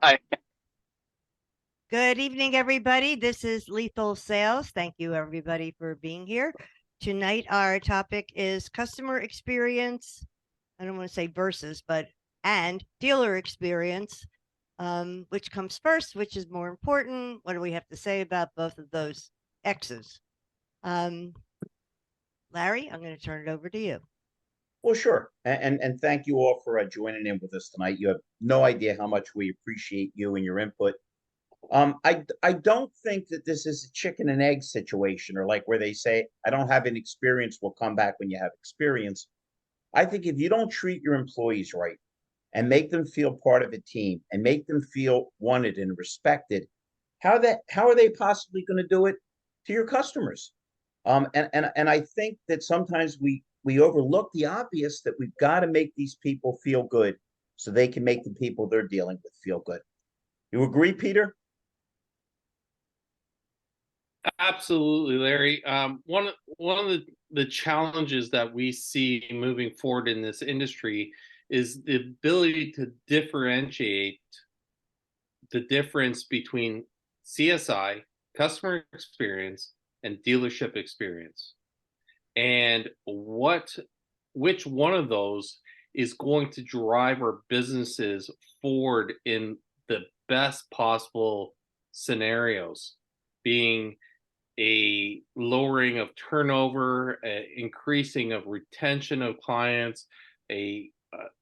I, Good evening, everybody. This is Lethal Sales. Thank you, everybody, for being here. Tonight, our topic is customer experience. I don't want to say versus, but and dealer experience. Which comes first? Which is more important? What do we have to say about both of those X's? Um, Larry, I'm going to turn it over to you. Well, sure. And thank you all for joining in with us tonight. You have no idea how much we appreciate you and your input. I don't think that this is a chicken and egg situation, or like where they say, I don't have any experience, we'll come back when you have experience. I think if you don't treat your employees right and make them feel part of a team and make them feel wanted and respected, how are they possibly going to do it to your customers? And I think that sometimes we overlook the obvious, that we've got to make these people feel good so they can make the people they're dealing with feel good. You agree, Peter? Absolutely, Larry. One of the challenges that we see moving forward in this industry is the ability to differentiate the difference between CSI, customer experience, and dealership experience, and which one of those is going to drive our businesses forward in the best possible scenarios, being a lowering of turnover, increasing of retention of clients, a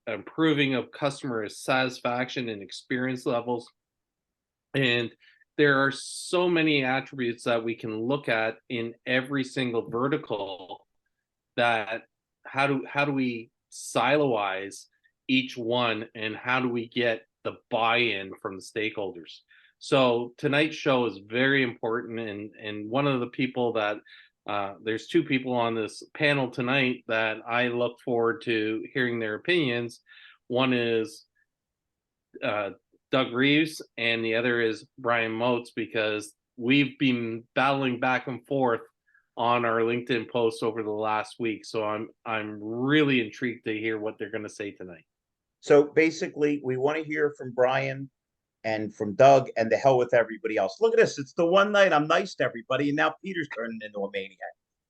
improving of customer satisfaction and experience levels. And there are so many attributes that we can look at in every single vertical, that how do we siloize each one, and how do we get the buy-in from the stakeholders? So tonight's show is very important, and one of the people that there's two people on this panel tonight that I look forward to hearing their opinions. One is Doug Reeves, and the other is Brian Motes, because we've been battling back and forth on our LinkedIn posts over the last week. So I'm really intrigued to hear what they're going to say tonight. So basically, we want to hear from Brian and from Doug, and the hell with everybody else. Look at this. It's the one night I'm nice to everybody, and now Peter's turning into a maniac.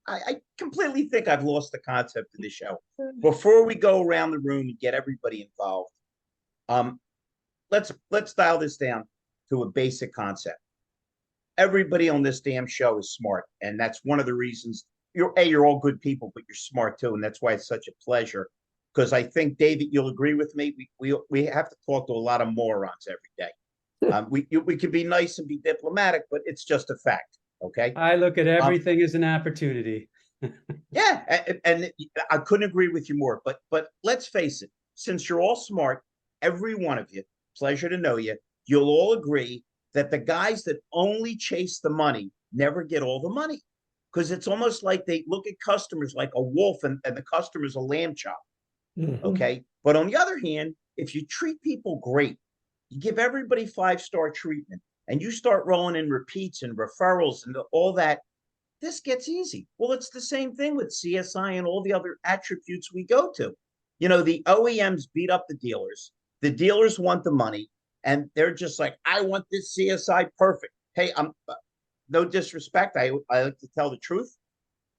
I completely think I've lost the concept of the show. Before we go around the room and get everybody involved, let's dial this down to a basic concept. Everybody on this damn show is smart, and that's one of the reasons you're all good people, but you're smart too, and that's why it's such a pleasure. Because I think, David, you'll agree with me. We have to talk to a lot of morons every day. We can be nice and be diplomatic, but it's just a fact. Okay. I look at everything as an opportunity. Yeah, and I couldn't agree with you more. But let's face it, since you're all smart, every one of you, pleasure to know you, you'll all agree that the guys that only chase the money never get all the money, because it's almost like they look at customers like a wolf, and the customer's a lamb chop. Mm-hmm. Okay. But on the other hand, if you treat people great, you give everybody 5-star treatment, and you start rolling in repeats and referrals and all that, this gets easy. Well, it's the same thing with CSI and all the other attributes we go to. You know, the OEMs beat up the dealers want the money, and they're just like, I want this CSI perfect. Hey, I'm no disrespect, I like to tell the truth.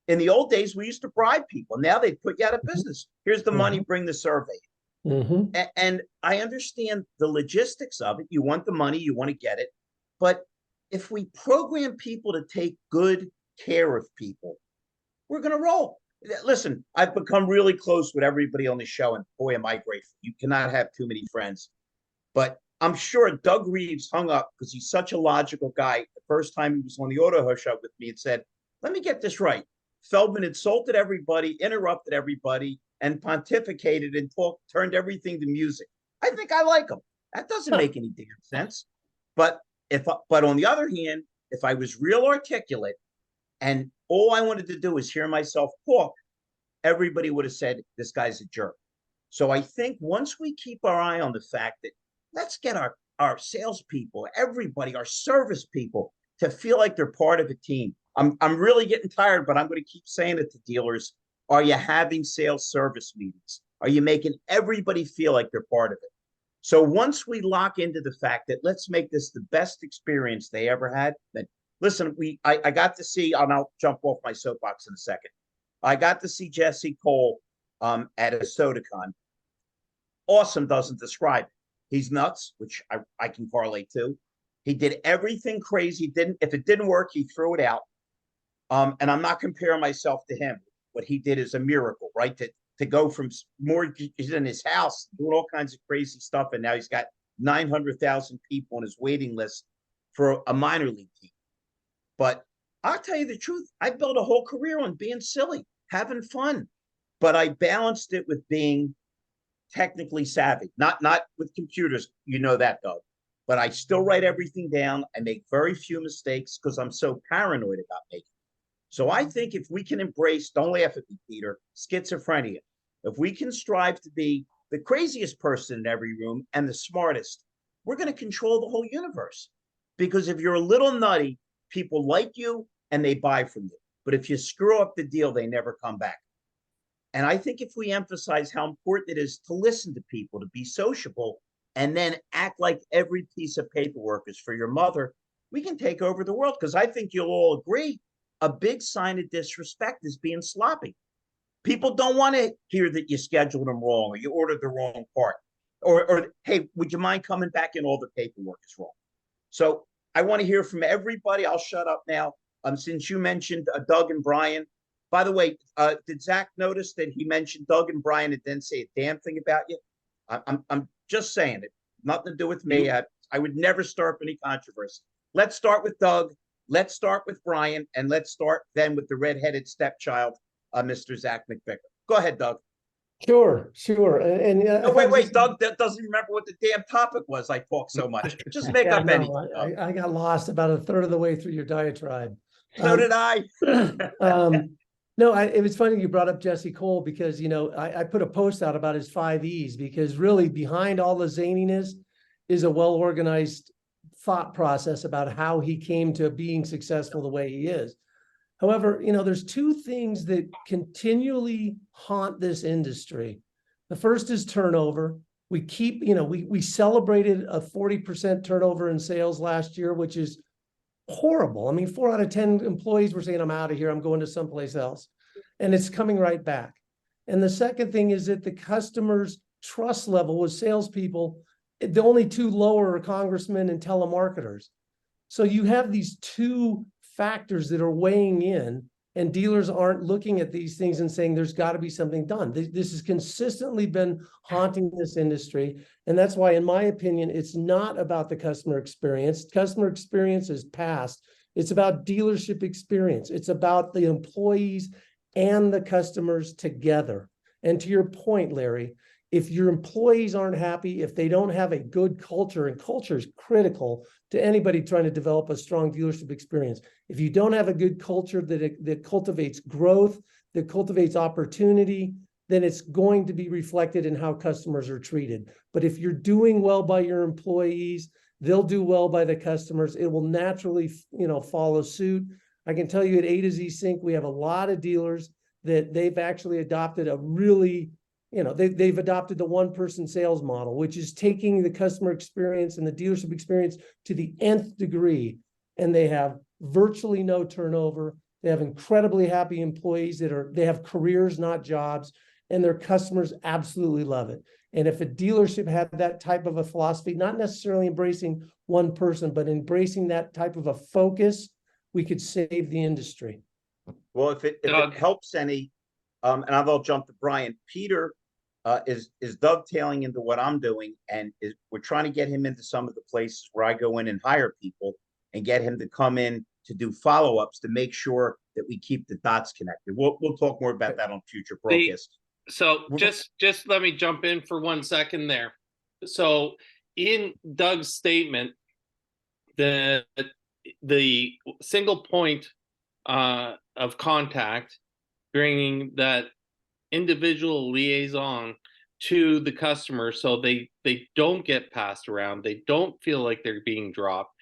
In the old days, we used to bribe people. Now they put you out of business. Here's the money, bring the survey. Mm-hmm. And I understand the logistics of it. You want the money, you want to get it. But if we program people to take good care of people, we're going to roll. Listen, I've become really close with everybody on the show, and boy, am I grateful. You cannot have too many friends. But I'm sure Doug Reeves hung up because he's such a logical guy. The first time he was on the Auto Show with me and said, let me get this right. Feldman insulted everybody, interrupted everybody, and pontificated and turned everything to music. I think I like him. That doesn't make any damn sense. But on the other hand, if I was real articulate and all I wanted to do is hear myself talk, everybody would have said, this guy's a jerk. So I think once we keep our eye on the fact that let's get our salespeople, everybody, our service people to feel like they're part of a team. I'm really getting tired, but I'm going to keep saying it to dealers. Are you having sales service meetings? Are you making everybody feel like they're part of it? So once we lock into the fact that let's make this the best experience they ever had, then listen, I got to see, and I'll jump off my soapbox in a second. I got to see Jesse Cole at a SodaCon. Awesome doesn't describe it. He's nuts, which I can correlate to. He did everything crazy. Didn't if it didn't work, he threw it out. And I'm not comparing myself to him. What he did is a miracle, right? To go from he's in his house doing all kinds of crazy stuff, and now he's got 900,000 people on his waiting list for a minor league team. But I'll tell you the truth, I built a whole career on being silly, having fun, but I balanced it with being technically savvy, not with computers, you know that, Doug. But I still write everything down. I make very few mistakes because I'm so paranoid about making. So I think if we can embrace, don't laugh at me, Peter, schizophrenia, if we can strive to be the craziest person in every room and the smartest, we're going to control the whole universe. Because if you're a little nutty, people like you and they buy from you. But if you screw up the deal, they never come back. And I think if we emphasize how important it is to listen to people, to be sociable, and then act like every piece of paperwork is for your mother, we can take over the world. Because I think you'll all agree, a big sign of disrespect is being sloppy. People don't want to hear that you scheduled them wrong or you ordered the wrong part. Or hey, would you mind coming back in? All the paperwork is wrong. So I want to hear from everybody. I'll shut up now. Since you mentioned Doug and Brian, by the way, did Zach notice that he mentioned Doug and Brian and didn't say a damn thing about you? I'm just saying it. Nothing to do with me. I would never start any controversy. Let's start with Doug. Let's start with Brian, and let's start then with the redheaded stepchild, Mr. Zach McVicker. Go ahead, Doug. Sure. And no, wait. Doug doesn't remember what the damn topic was. I talk so much. Just make up anything. I got lost about a third of the way through your diatribe. So did I. No, it was funny you brought up Jesse Cole because, I put a post out about his 5 E's because really behind all the zaniness is a well-organized thought process about how he came to being successful the way he is. However, there's two things that continually haunt this industry. The first is turnover. We keep, we celebrated a 40% turnover in sales last year, which is horrible. I mean, 4 out of 10 employees were saying, I'm out of here, I'm going to someplace else. And it's coming right back. And the second thing is that the customer's trust level with salespeople, the only 2 lower are congressmen and telemarketers. So you have these 2 factors that are weighing in, and dealers aren't looking at these things and saying there's got to be something done. This has consistently been haunting this industry. And that's why, in my opinion, it's not about the customer experience. Customer experience is past. It's about dealership experience. It's about the employees and the customers together. And to your point, Larry, if your employees aren't happy, if they don't have a good culture, and culture is critical to anybody trying to develop a strong dealership experience. If you don't have a good culture that cultivates growth, that cultivates opportunity, then it's going to be reflected in how customers are treated. But if you're doing well by your employees, they'll do well by the customers. It will naturally, follow suit. I can tell you at A to Z Sync, we have a lot of dealers that they've actually adopted a really, they've adopted the one-person sales model, which is taking the customer experience and the dealership experience to the nth degree. And they have virtually no turnover. They have incredibly happy employees they have careers, not jobs, and their customers absolutely love it. And if a dealership had that type of a philosophy, not necessarily embracing one person, but embracing that type of a focus, we could save the industry. Well, if it helps any, and I'll jump to Brian. Peter is dovetailing into what I'm doing, and we're trying to get him into some of the places where I go in and hire people and get him to come in to do follow-ups to make sure that we keep the dots connected. We'll talk more about that on future broadcasts. So just let me jump in for 1 second there. So in Doug's statement, the single point of contact, bringing that individual liaison to the customer so they don't get passed around, they don't feel like they're being dropped,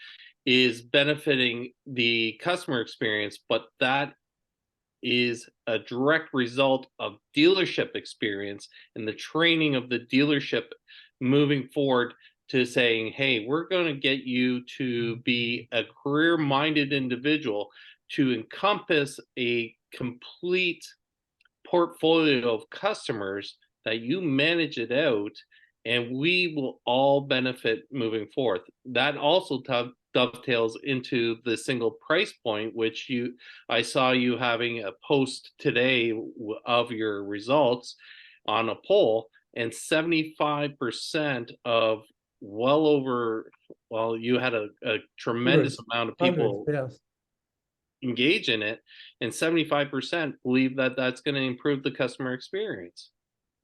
is benefiting the customer experience. But that is a direct result of dealership experience and the training of the dealership moving forward to saying, hey, we're going to get you to be a career-minded individual to encompass a complete portfolio of customers that you manage it out, and we will all benefit moving forth. That also dovetails into the single price point, which I saw you having a post today of your results on a poll, and 75% of you had a tremendous amount of people Yes. engage in it, and 75% believe that that's going to improve the customer experience.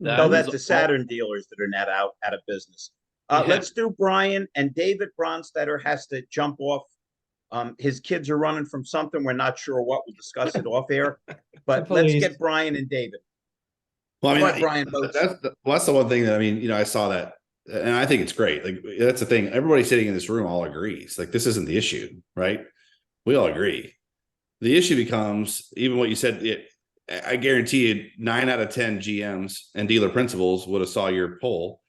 Tell That that is to Saturn dealers that are net out of business. Yeah. Let's do Brian, and David Brondstetter has to jump off. His kids are running from something. We're not sure what. We'll discuss it off air. But let's Please. get Brian and David. Well, I mean, Go ahead, Brian. that's the one thing that, I mean, I saw that, and I think it's great. Like, that's the thing. Everybody sitting in this room all agrees. Like, this isn't the issue, right? We all agree. The issue becomes, even what you said, I guarantee you 9 out of 10 GMs and dealer principals would have saw your poll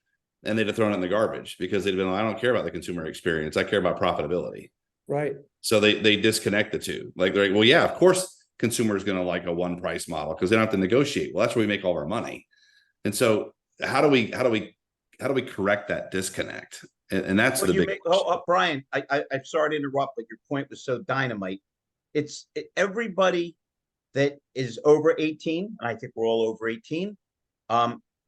and they'd have thrown it in the garbage because they'd been like, I don't care about the consumer experience. I care about profitability. Right. So they disconnect the two. Like, they're like, well, yeah, of course consumer is going to like a one price model because they don't have to negotiate. Well, that's where we make all of our money. And so how do we correct that disconnect? And that's the big Brian, I'm sorry to interrupt, but your point was so dynamite. Everybody that is over 18, and I think we're all over 18,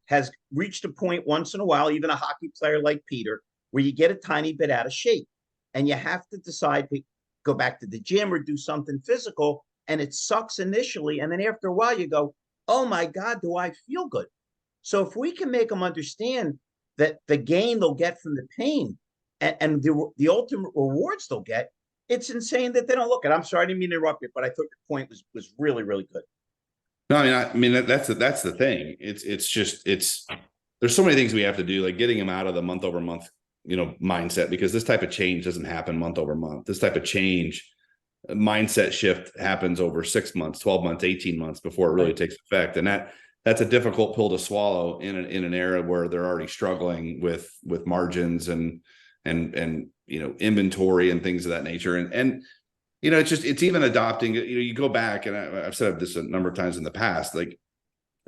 has reached a point once in a while, even a hockey player like Peter, where you get a tiny bit out of shape and you have to decide to go back to the gym or do something physical. And it sucks initially. And then after a while you go, oh my God, do I feel good? So if we can make them understand that the gain they'll get from the pain and the ultimate rewards they'll get, it's insane that they don't look at it. I'm sorry, I didn't mean to interrupt you, but I thought your point was really, really good. No, I mean that's the thing. It's just there's so many things we have to do, like getting them out of the month over month, mindset, because this type of change doesn't happen month over month. This type of change, mindset shift, happens over 6 months, 12 months, 18 months before it really takes effect. And that's a difficult pill to swallow in an era where they're already struggling with margins and inventory and things of that nature. And it's even adopting, you go back, and I've said this a number of times in the past, like,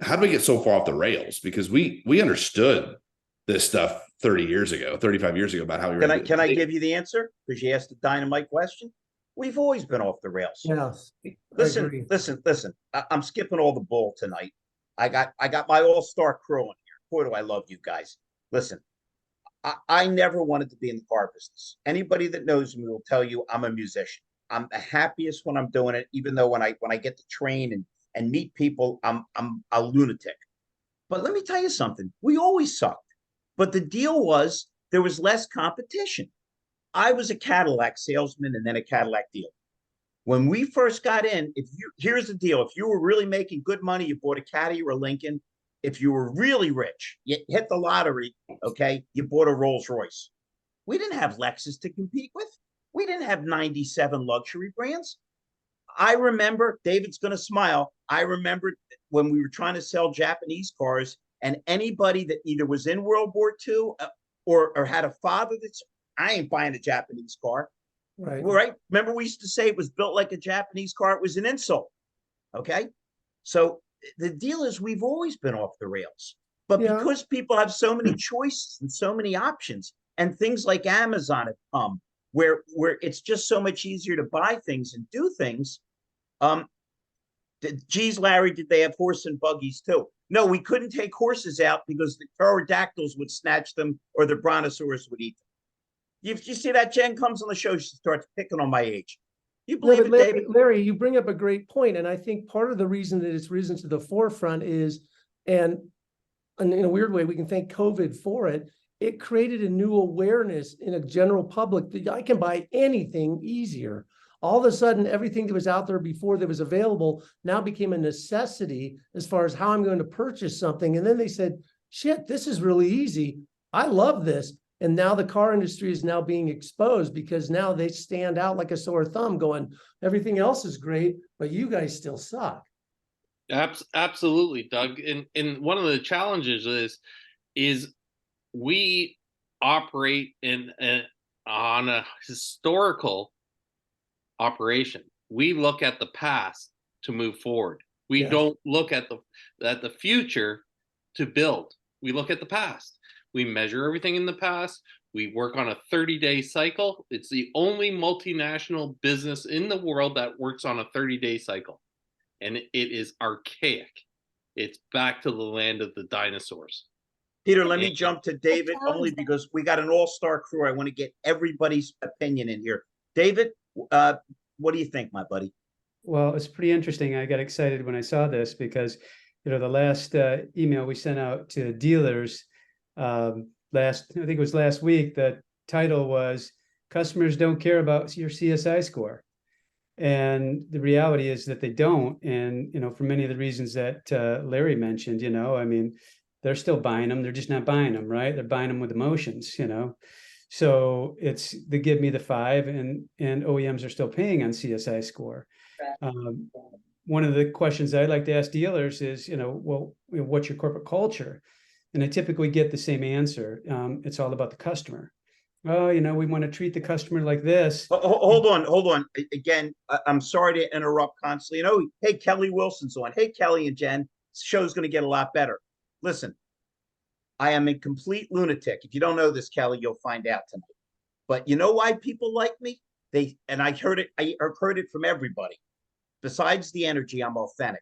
how do we get so far off the rails? Because we understood this stuff 30 years ago, 35 years ago about how we were. Can I give you the answer? Because you asked a dynamite question. We've always been off the rails. Yes. Listen. I'm skipping all the bull tonight. I got my all-star crew in here. Boy, do I love you guys. Listen, I never wanted to be in the car business. Anybody that knows me will tell you I'm a musician. I'm the happiest when I'm doing it, even though when I get to train and meet people, I'm a lunatic. But let me tell you something. We always sucked. But the deal was there was less competition. I was a Cadillac salesman and then a Cadillac dealer. When we first got in, here's the deal. If you were really making good money, you bought a Caddy or a Lincoln. If you were really rich, you hit the lottery, okay, you bought a Rolls Royce. We didn't have Lexus to compete with. We didn't have 97 luxury brands. I remember, David's going to smile, I remember when we were trying to sell Japanese cars, and anybody that either was in World War II or had a father that's, I ain't buying a Japanese car. Right. Remember, we used to say it was built like a Japanese car. It was an insult. Okay. So the deal is we've always been off the rails, but because people have so many choices and so many options, and things like Amazon have come, where it's just so much easier to buy things and do things. Geez, Larry, did they have horse and buggies too? No, we couldn't take horses out because the pterodactyls would snatch them or the brontosaurus would eat them. You see that Jen comes on the show, she starts picking on my age. You believe it, David? Larry, you bring up a great point, and I think part of the reason that it's risen to the forefront is, and in a weird way, we can thank COVID for it. It created a new awareness in a general public that I can buy anything easier. All of a sudden, everything that was out there before that was available now became a necessity as far as how I'm going to purchase something. And then they said, shit, this is really easy. I love this. And now the car industry is now being exposed because now they stand out like a sore thumb going, everything else is great, but you guys still suck. Absolutely, Doug. And one of the challenges is we operate on a historical operation. We look at the past to move forward. We Yes. don't look at the future to build. We look at the past. We measure everything in the past. We work on a 30-day cycle. It's the only multinational business in the world that works on a 30-day cycle. And it is archaic. It's back to the land of the dinosaurs. Peter, let me And- jump to David only because we got an all-star crew. I want to get everybody's opinion in here. David, what do you think, my buddy? Well, it's pretty interesting. I got excited when I saw this because, the last email we sent out to dealers I think it was last week, the title was "Customers Don't Care About Your CSI Score." And the reality is that they don't. And, for many of the reasons that Larry mentioned, I mean, they're still buying them. They're just not buying them, right? They're buying them with emotions, So it's they give me the 5 and OEMs are still paying on CSI score. One of the questions I'd like to ask dealers is, well, what's your corporate culture? And I typically get the same answer. It's all about the customer. Oh, we want to treat the customer like this. Hold on. Again, I'm sorry to interrupt constantly. Hey, Kelly Wilson's on. Hey, Kelly and Jen, this show's going to get a lot better. Listen, I am a complete lunatic. If you don't know this, Kelly, you'll find out tonight. But you know why people like me? I heard it from everybody. Besides the energy, I'm authentic.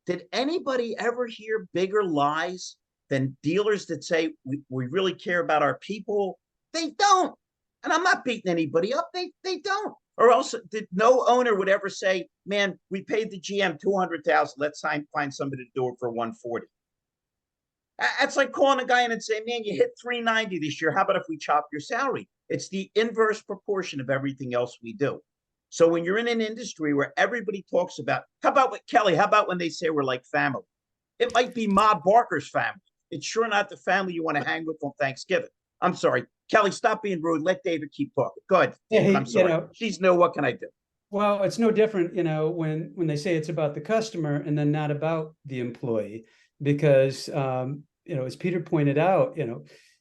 Did anybody ever hear bigger lies than dealers that say we really care about our people? They don't. And I'm not beating anybody up. They don't. Or else no owner would ever say, man, we paid the GM $200,000. Let's find somebody to do it for $140,000. That's like calling a guy in and saying, man, you hit $390 this year. How about if we chop your salary? It's the inverse proportion of everything else we do. So when you're in an industry where everybody talks about, how about when they say we're like family? It might be Ma Barker's family. It's sure not the family you want to hang with on Thanksgiving. I'm sorry. Kelly, stop being rude. Let David keep talking. Go ahead, David. I'm sorry. She's no, what can I do? Well, it's no different, when they say it's about the customer and then not about the employee, because, as Peter pointed out,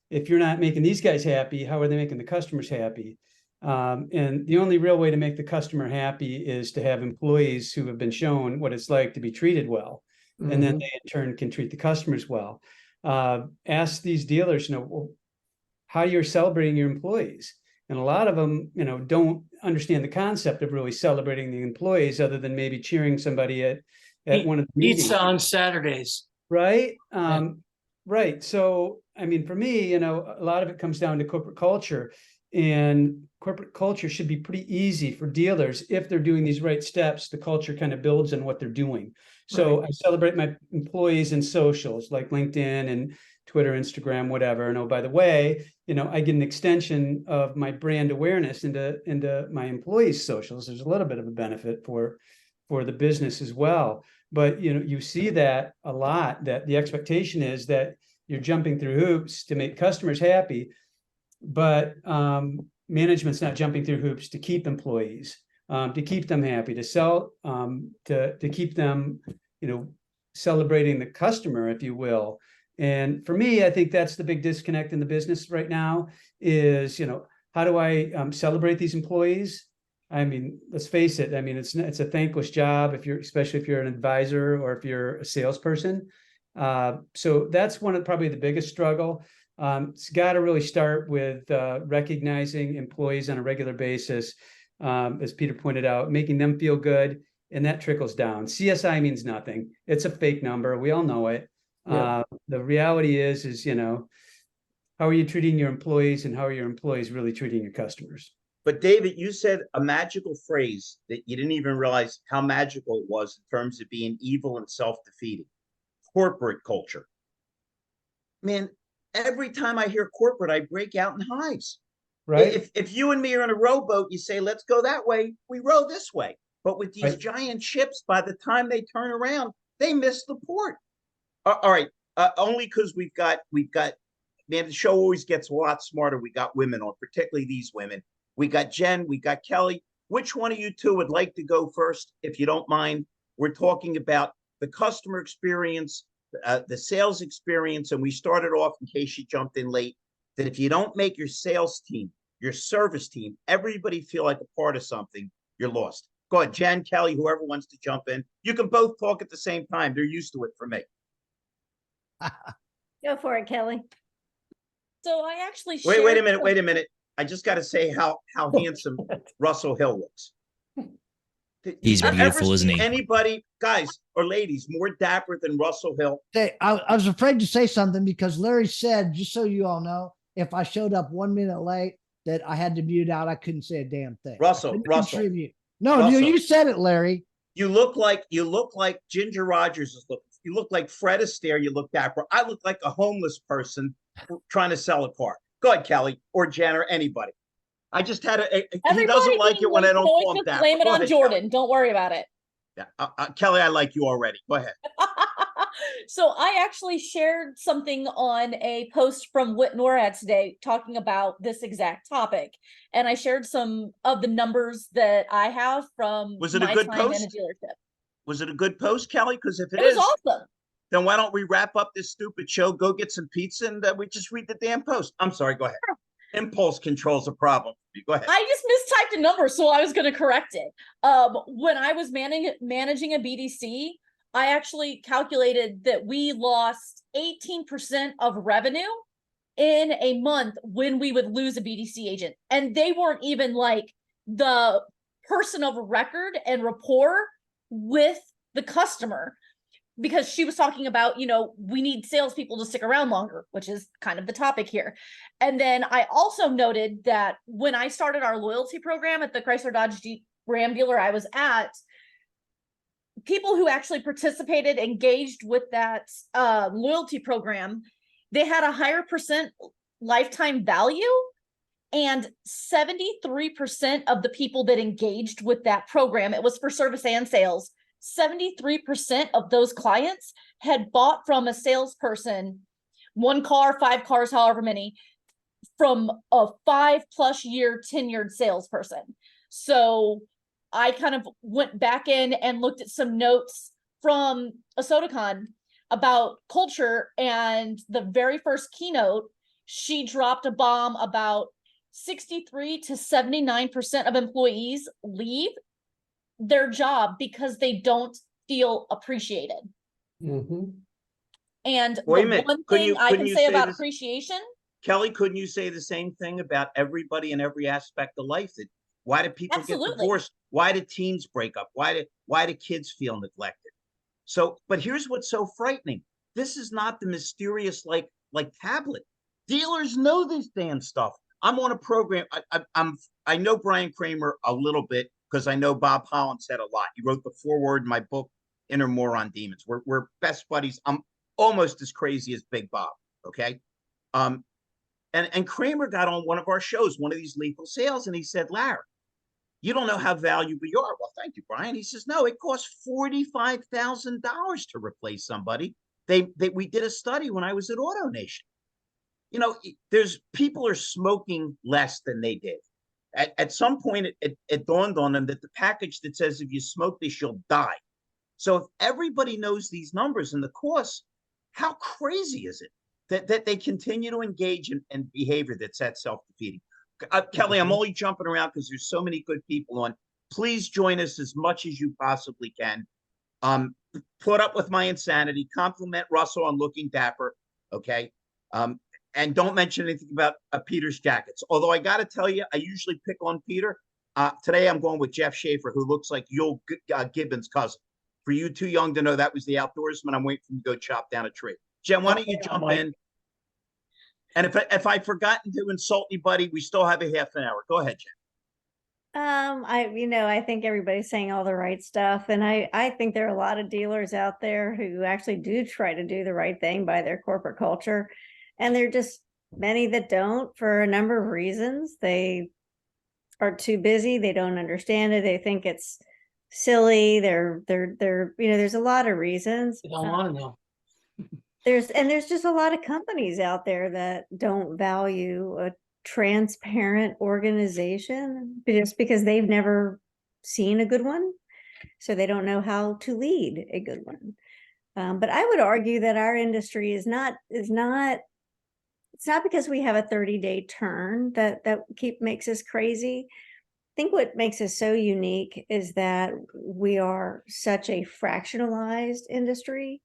if you're not making these guys happy, how are they making the customers happy? And the only real way to make the customer happy is to have employees who have been shown what it's like to be treated well. Mm-hmm. And then they in turn can treat the customers well. Ask these dealers, how you're celebrating your employees. And a lot of them, don't understand the concept of really celebrating the employees other than maybe cheering somebody at one of the meetings. Pizza on Saturdays. Right. Right. So, I mean, for me, a lot of it comes down to corporate culture, and corporate culture should be pretty easy for dealers. If they're doing these right steps, the culture kind of builds on what they're doing. So I celebrate my employees in socials like LinkedIn and Twitter, Instagram, whatever. And oh, by the way, I get an extension of my brand awareness into my employees' socials. There's a little bit of a benefit for the business as well. But you see that a lot, that the expectation is that you're jumping through hoops to make customers happy, but management's not jumping through hoops to keep employees, to keep them happy, to sell, to keep them, celebrating the customer, if you will. And for me, I think that's the big disconnect in the business right now is, how do I celebrate these employees? I mean, let's face it. I mean, it's a thankless job especially if you're an advisor or if you're a salesperson. So that's probably the biggest struggle. It's got to really start with recognizing employees on a regular basis, as Peter pointed out, making them feel good, and that trickles down. CSI means nothing. It's a fake number. We all know it. Yeah. The reality is, how are you treating your employees, and how are your employees really treating your customers? But David, you said a magical phrase that you didn't even realize how magical it was in terms of being evil and self-defeating. Corporate culture. Man, every time I hear corporate, I break out in hives. Right. If you and me are in a rowboat, you say, let's go that way, we row this way. But with these giant ships, by the time they turn around, they miss the port. All right. Only because we've got, man, the show always gets a lot smarter. We got women on, particularly these women. We got Jen, we got Kelly. Which one of you two would like to go first, if you don't mind? We're talking about the customer experience the sales experience, and we started off, in case you jumped in late, that if you don't make your sales team, your service team, everybody feel like a part of something, you're lost. Go ahead, Jen, Kelly, whoever wants to jump in. You can both talk at the same time. They're used to it for me. Go for it, Kelly. So I actually Wait a minute. I just got to say how handsome Russell Hill looks. He's Did you ever beautiful, isn't see he? Anybody, guys or ladies, more dapper than Russell Hill? I was afraid to say something because Larry said, just so you all know, if I showed up 1 minute late, that I had to mute out. I couldn't say a damn thing. Russell. No, Russell. you said it, Larry. You look like Ginger Rogers is looking. You look like Fred Astaire. You look dapper. I look like a homeless person trying to sell a car. Go ahead, Kelly or Jen or anybody. I just had he doesn't like it when I don't call him dapper. Blame it Go on ahead, Jordan. Kelly. Don't worry about it. Yeah, Kelly, I like you already. Go ahead. So I actually shared something on a post from Whit Norad today talking about this exact topic. And I shared some of the numbers that I have from Was it a my good time in a post? dealership. Was it a good post, Kelly? Because if It was awesome. then why don't we wrap up this stupid show, go get some pizza, and we just read the damn post? I'm sorry. Go ahead. Impulse control's a problem for me. Go ahead. I just mistyped a number, so I was going to correct it. When I was managing a BDC, I actually calculated that we lost 18% of revenue in a month when we would lose a BDC agent. And they weren't even like the person of record and rapport with the customer, because she was talking about, we need salespeople to stick around longer, which is kind of the topic here. And then I also noted that when I started our loyalty program at the Chrysler Dodge Jeep Ram dealer I was at, people who actually participated, engaged with that loyalty program, they had a higher percent lifetime value, and 73% of the people that engaged with that program, it was for service and sales, 73% of those clients had bought from a salesperson, 1 car, 5 cars, however many, from a 5+ year tenured salesperson. So I kind of went back in and looked at some notes from a SodaCon about culture, and the very first keynote, she dropped a bomb about 63 to 79% of employees leave their job because they don't feel appreciated. Mm-hmm. And Wait a the minute. one Couldn't thing you- I couldn't can you say say about this- appreciation, Kelly, couldn't you say the same thing about everybody in every aspect of life? That why do people get Absolutely. divorced? Why do teens break up? Why do kids feel neglected? So, but here's what's so frightening. This is not the mysterious like tablet. Dealers know this damn stuff. I'm on a program. I know Brian Kramer a little bit because I know Bob Holland said a lot. He wrote the foreword in my book, Inner Moron Demons. We're best buddies. I'm almost as crazy as Big Bob. Okay. And Kramer got on one of our shows, one of these lethal sales, and he said, Larry, you don't know how valuable you are. Well, thank you, Brian. He says, no, it costs $45,000 to replace somebody. We did a study when I was at Auto Nation. There's people are smoking less than they did. At some point, it dawned on them that the package that says if you smoke this, you'll die. So if everybody knows these numbers and the costs, how crazy is it that they continue to engage in behavior that's that self-defeating? Kelly, I'm only jumping around because there's so many good people on. Please join us as much as you possibly can. Put up with my insanity. Compliment Russell on looking dapper. Okay. And don't mention anything about Peter's jackets. Although I got to tell you, I usually pick on Peter. Today I'm going with Jeff Schaefer, who looks like Yul Gibbons' cousin. For you too young to know that was the outdoorsman, I'm waiting for him to go chop down a tree. Jen, why don't you jump in? And if I've forgotten to insult anybody, we still have a half an hour. Go ahead, Jen. I think everybody's saying all the right stuff. And I think there are a lot of dealers out there who actually do try to do the right thing by their corporate culture. And there are just many that don't for a number of reasons. They are too busy. They don't understand it. They think it's silly. There's a lot of reasons. I don't want to know. There's just a lot of companies out there that don't value a transparent organization just because they've never seen a good one. So they don't know how to lead a good one. But I would argue that our industry is not, it's not because we have a 30-day turn that makes us crazy. I think what makes us so unique is that we are such a fractionalized industry.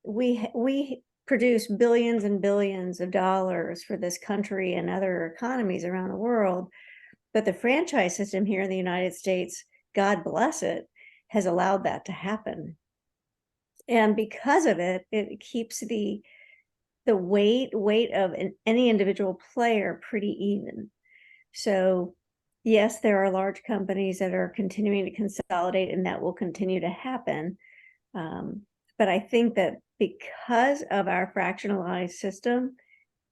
We produce billions and billions of dollars for this country and other economies around the world. But the franchise system here in the United States, God bless it, has allowed that to happen. And because of it, it keeps the weight of any individual player pretty even. So yes, there are large companies that are continuing to consolidate, and that will continue to happen. But I think that because of our fractionalized system,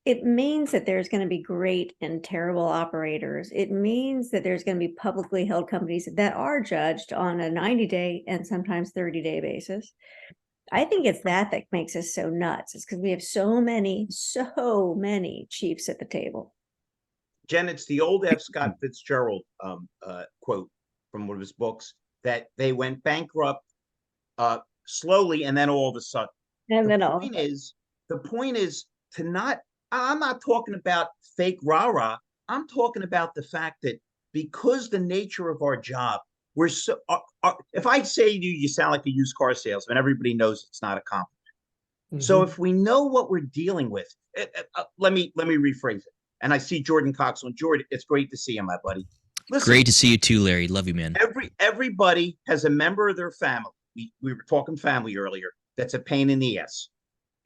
it means that there's going to be great and terrible operators. It means that there's going to be publicly held companies that are judged on a 90-day and sometimes 30-day basis. I think it's that makes us so nuts. It's because we have so many chiefs at the table. Jen, it's the old F. Scott Fitzgerald quote from one of his books, that they went bankrupt slowly and then all of a sudden. And then The point is to not, I'm not talking about fake rah-rah. I'm talking about the fact that because the nature of our job, we're so, if I say to you, you sound like a used car salesman, everybody knows it's not a compliment. So if we know what we're dealing with, let me rephrase it. And I see Jordan Cox on. Jordan, it's great to see you, my buddy. Listen, great to see you too, Larry. Love you, man. Everybody has a member of their family. We were talking family earlier. That's a pain in the ass.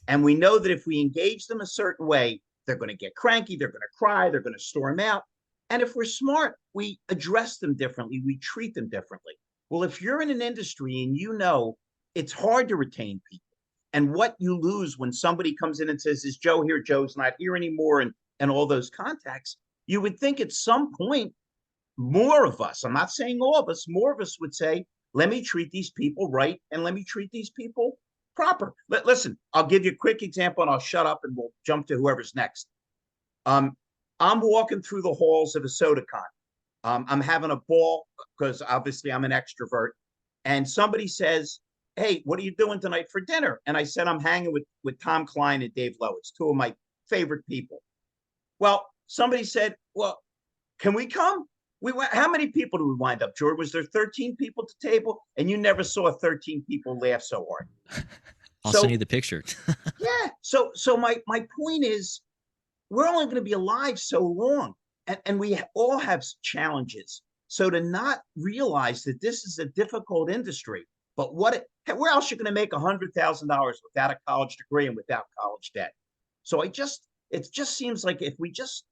And we know that if we engage them a certain way, they're going to get cranky, they're going to cry, they're going to storm out. And if we're smart, we address them differently, we treat them differently. Well, if you're in an industry and you know it's hard to retain people, and what you lose when somebody comes in and says, is Joe here? Joe's not here anymore, and all those contacts, you would think at some point, more of us, I'm not saying all of us, more of us would say, let me treat these people right, and let me treat these people proper. Listen, I'll give you a quick example and I'll shut up and we'll jump to whoever's next. I'm walking through the halls of a SodaCon. I'm having a ball because obviously I'm an extrovert. And somebody says, hey, what are you doing tonight for dinner? And I said, I'm hanging with Tom Klein and Dave Lowe. It's two of my favorite people. Well, somebody said, well, can we come? How many people do we wind up, George? Was there 13 people at the table? And you never saw 13 people laugh so hard. I'll send you the picture. Yeah. So my point is, we're only going to be alive so long, and we all have challenges. So to not realize that this is a difficult industry, but where else are you going to make $100,000 without a college degree and without college debt? So it just seems like if we just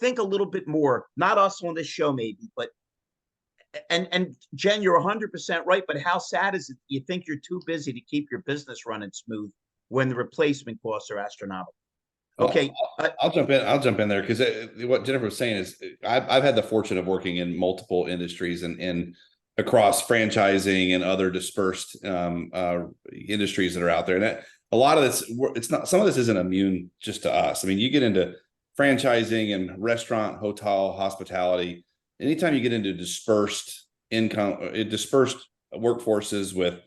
think a little bit more, not us on this show maybe, but and Jen, you're 100% right. But how sad is it? You think you're too busy to keep your business running smooth when the replacement costs are astronomical. Okay, I'll jump in there because what Jennifer was saying is I've had the fortune of working in multiple industries and across franchising and other dispersed industries that are out there. And a lot of this, it's not, some of this isn't immune just to us. I mean, you get into franchising and restaurant, hotel, hospitality. Anytime you get into dispersed income, dispersed workforces with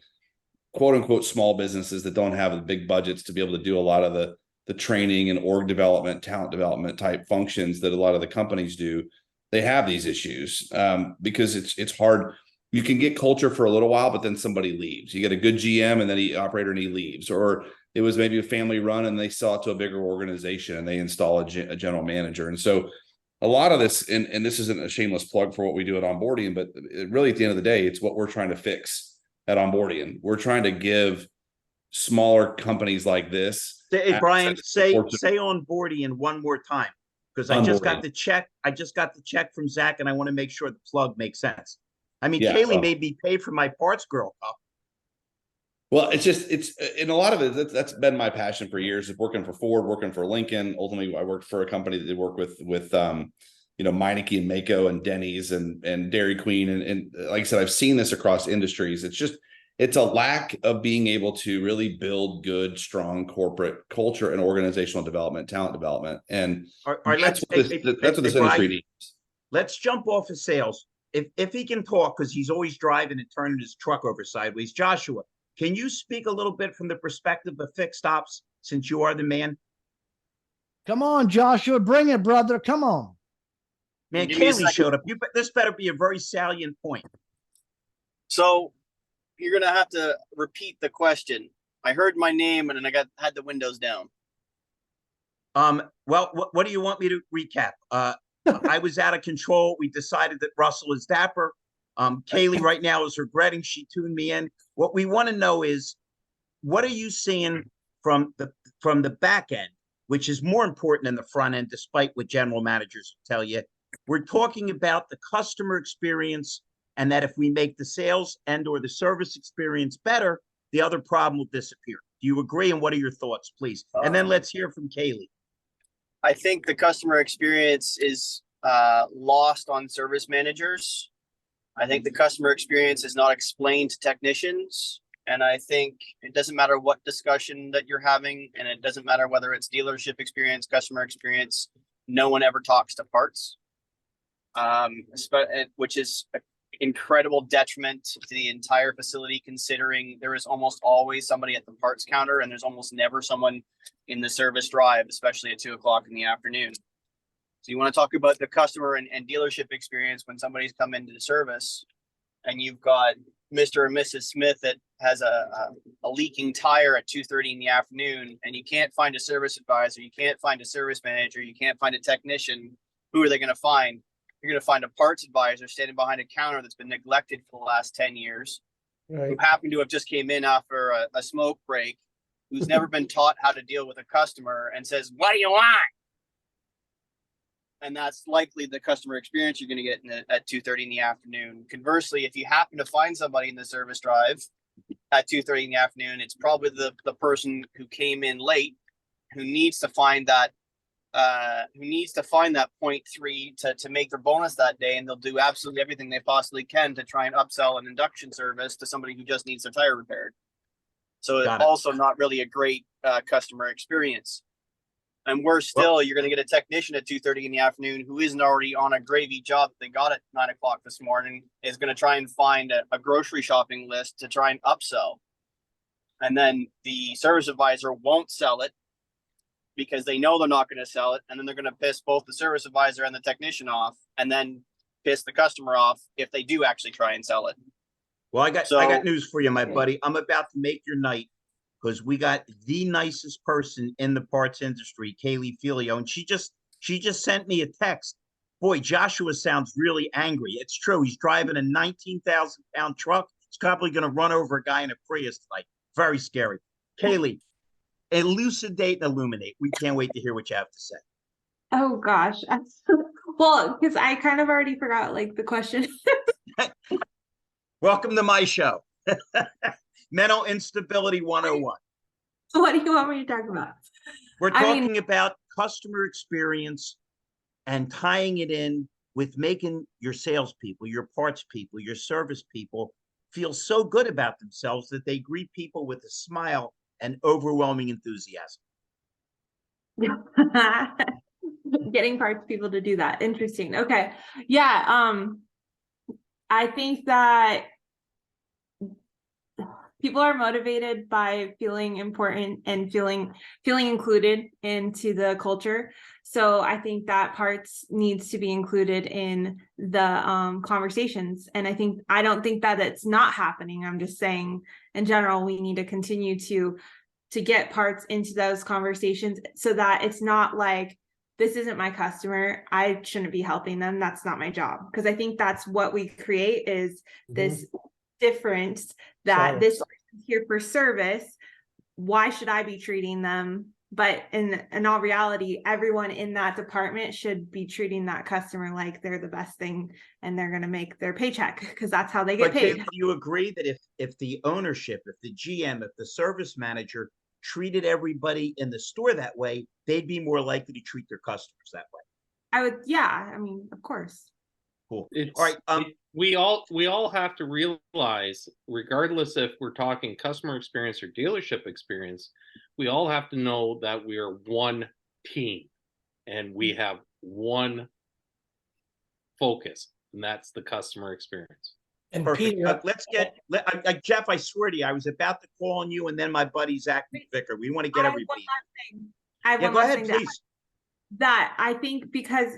quote unquote small businesses that don't have the big budgets to be able to do a lot of the training and org development, talent development type functions that a lot of the companies do, they have these issues because it's hard. You can get culture for a little while, but then somebody leaves. You get a good GM and then operator and he leaves, or it was maybe a family run and they sell it to a bigger organization and they install a general manager. And so a lot of this, and this isn't a shameless plug for what we do at Onboarding, but really at the end of the day, it's what we're trying to fix at Onboarding. We're trying to give smaller companies like this. Hey, Brian, say Onboarding one more time, because I just got the check. I just got the check from Zach, and I want to make sure the plug makes sense. I mean, yeah, Kaylee made me pay for my Parts Girl cup. Well, it's in a lot of it, that's been my passion for years, of working for Ford, working for Lincoln. Ultimately, I worked for a company that did work with Meineke and Mako and Denny's and Dairy Queen. And like I said, I've seen this across industries. It's a lack of being able to really build good, strong corporate culture and organizational development, talent development. And that's what this industry needs. Let's jump off of sales. If he can talk, because he's always driving and turning his truck over sideways. Joshua, can you speak a little bit from the perspective of fixed ops since you are the man? Come on, Joshua, bring it, brother. Come on. Man, Give me a Kaylee second. showed up. This better be a very salient point. So you're gonna have to repeat the question. I heard my name and then I had the windows down. Well, what do you want me to recap? I was out of control. We decided that Russell is dapper. Kaylee right now is regretting she tuned me in. What we want to know is, what are you seeing from the back end, which is more important than the front end, despite what general managers tell you. We're talking about the customer experience, and that if we make the sales and or the service experience better, the other problem will disappear. Do you agree? And what are your thoughts, please? And then let's hear from Kaylee. I think the customer experience is lost on service managers. I think the customer experience is not explained to technicians. And I think it doesn't matter what discussion that you're having, and it doesn't matter whether it's dealership experience, customer experience, no one ever talks to parts, which is an incredible detriment to the entire facility, considering there is almost always somebody at the parts counter and there's almost never someone in the service drive, especially at 2 o'clock in the afternoon. So you want to talk about the customer and dealership experience when somebody's come into the service and you've got Mr. or Mrs. Smith that has a leaking tire at 2:30 in the afternoon, and you can't find a service advisor, you can't find a service manager, you can't find a technician. Who are they going to find? You're going to find a parts advisor standing behind a counter that's been neglected for the last 10 years, Right. who happened to have just came in after a smoke break, who's never been taught how to deal with a customer and says, "What do you want?" And that's likely the customer experience you're going to get at 2:30 in the afternoon. Conversely, if you happen to find somebody in the service drive at 2:30 in the afternoon, it's probably the person who came in late, who needs to find that 0.3 to make their bonus that day, and they'll do absolutely everything they possibly can to try and upsell an induction service to somebody who just needs their tire repaired. So it's also not really a great customer experience. And worse still, you're going to get a technician at 2:30 in the afternoon who isn't already on a gravy job that they got at 9 o'clock this morning, is going to try and find a grocery shopping list to try and upsell. And then the service advisor won't sell it because they know they're not going to sell it. And then they're going to piss both the service advisor and the technician off, and then piss the customer off if they do actually try and sell it. Well, I got news for you, my buddy. I'm about to make your night, because we got the nicest person in the parts industry, Kaylee Felio, and she just sent me a text. Boy, Joshua sounds really angry. It's true. He's driving a 19,000-pound truck. He's probably going to run over a guy in a Prius tonight. Very scary. Kaylee, elucidate and illuminate. We can't wait to hear what you have to say. Oh gosh. Well, because I kind of already forgot like the question. Welcome to my show. Mental Instability 101. What do you want me to talk about? We're talking about customer experience and tying it in with making your salespeople, your parts people, your service people feel so good about themselves that they greet people with a smile and overwhelming enthusiasm. Getting parts people to do that. Interesting. Okay. Yeah. I think that people are motivated by feeling important and feeling included into the culture. So I think that parts needs to be included in the conversations. And I don't think that it's not happening. I'm just saying in general, we need to continue to get parts into those conversations so that it's not like, this isn't my customer, I shouldn't be helping them, that's not my job. Because I think that's what we create is this difference that this person's here for service, why should I be treating them? But in all reality, everyone in that department should be treating that customer like they're the best thing and they're going to make their paycheck, because that's how they get paid. Do you agree that if the ownership, if the GM, if the service manager treated everybody in the store that way, they'd be more likely to treat their customers that way? I mean, of course. Cool. All right. We all have to realize, regardless if we're talking customer experience or dealership experience, we all have to know that we are one team and we have one focus, and that's the customer experience. And Perfect. Peter, Jeff, I swear to you, I was about to call on you and then my buddy Zach McVicker. We want to get I have everybody. one last thing. I have Yeah, one go last ahead, thing please. that I think because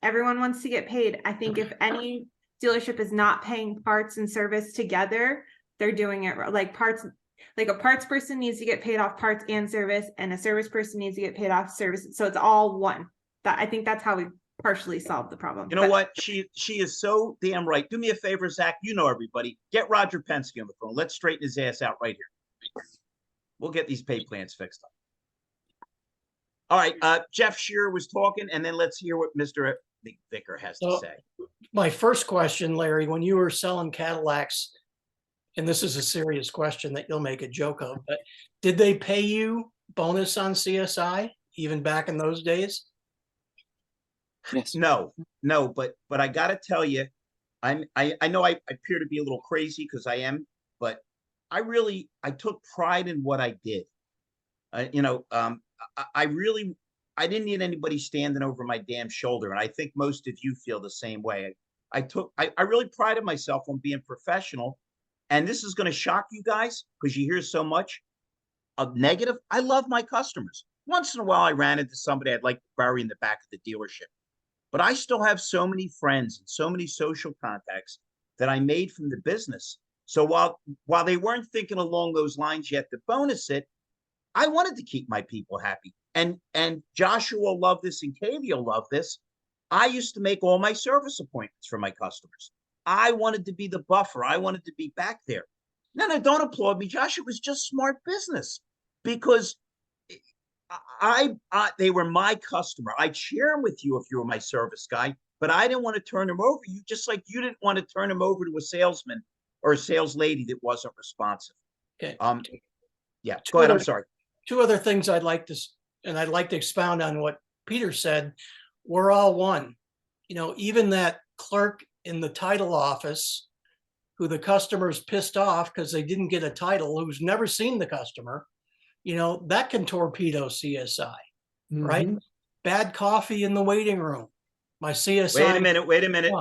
everyone wants to get paid, I think if any dealership is not paying parts and service together, they're doing it like parts. Like a parts person needs to get paid off parts and service, and a service person needs to get paid off service. So it's all one. That I think that's how we partially solve the problem. You know what? She is so damn right. Do me a favor, Zach. You know everybody. Get Roger Penske on the phone. Let's straighten his ass out right here. We'll get these pay plans fixed up. All right. Jeff Scherer was talking, and then let's hear what Mr. Vicker has to say. my first question, Larry, when you were selling Cadillacs, and this is a serious question that you'll make a joke of, but did they pay you bonus on CSI even back in those days? Yes. No, but I got to tell you, I know I appear to be a little crazy because I am, but I took pride in what I did. I didn't need anybody standing over my damn shoulder. And I think most of you feel the same way. I really prided myself on being professional. And this is going to shock you guys because you hear so much of negative. I love my customers. Once in a while, I ran into somebody I'd like to bury in the back of the dealership. But I still have so many friends and so many social contacts that I made from the business. So while they weren't thinking along those lines yet to bonus it, I wanted to keep my people happy. And Joshua will love this and Kaylee will love this. I used to make all my service appointments for my customers. I wanted to be the buffer. I wanted to be back there. No, don't applaud me, Josh. It was just smart business because they were my customer. I'd share them with you if you were my service guy, but I didn't want to turn them over you, just like you didn't want to turn them over to a salesman or a sales lady that wasn't responsive. Okay. Yeah, go ahead. I'm sorry. Two other things I'd like to expound on what Peter said. We're all one. Even that clerk in the title office who the customer's pissed off because they didn't get a title, who's never seen the customer, that can torpedo CSI, right? Bad coffee in the waiting room. My CSI. Wait a minute.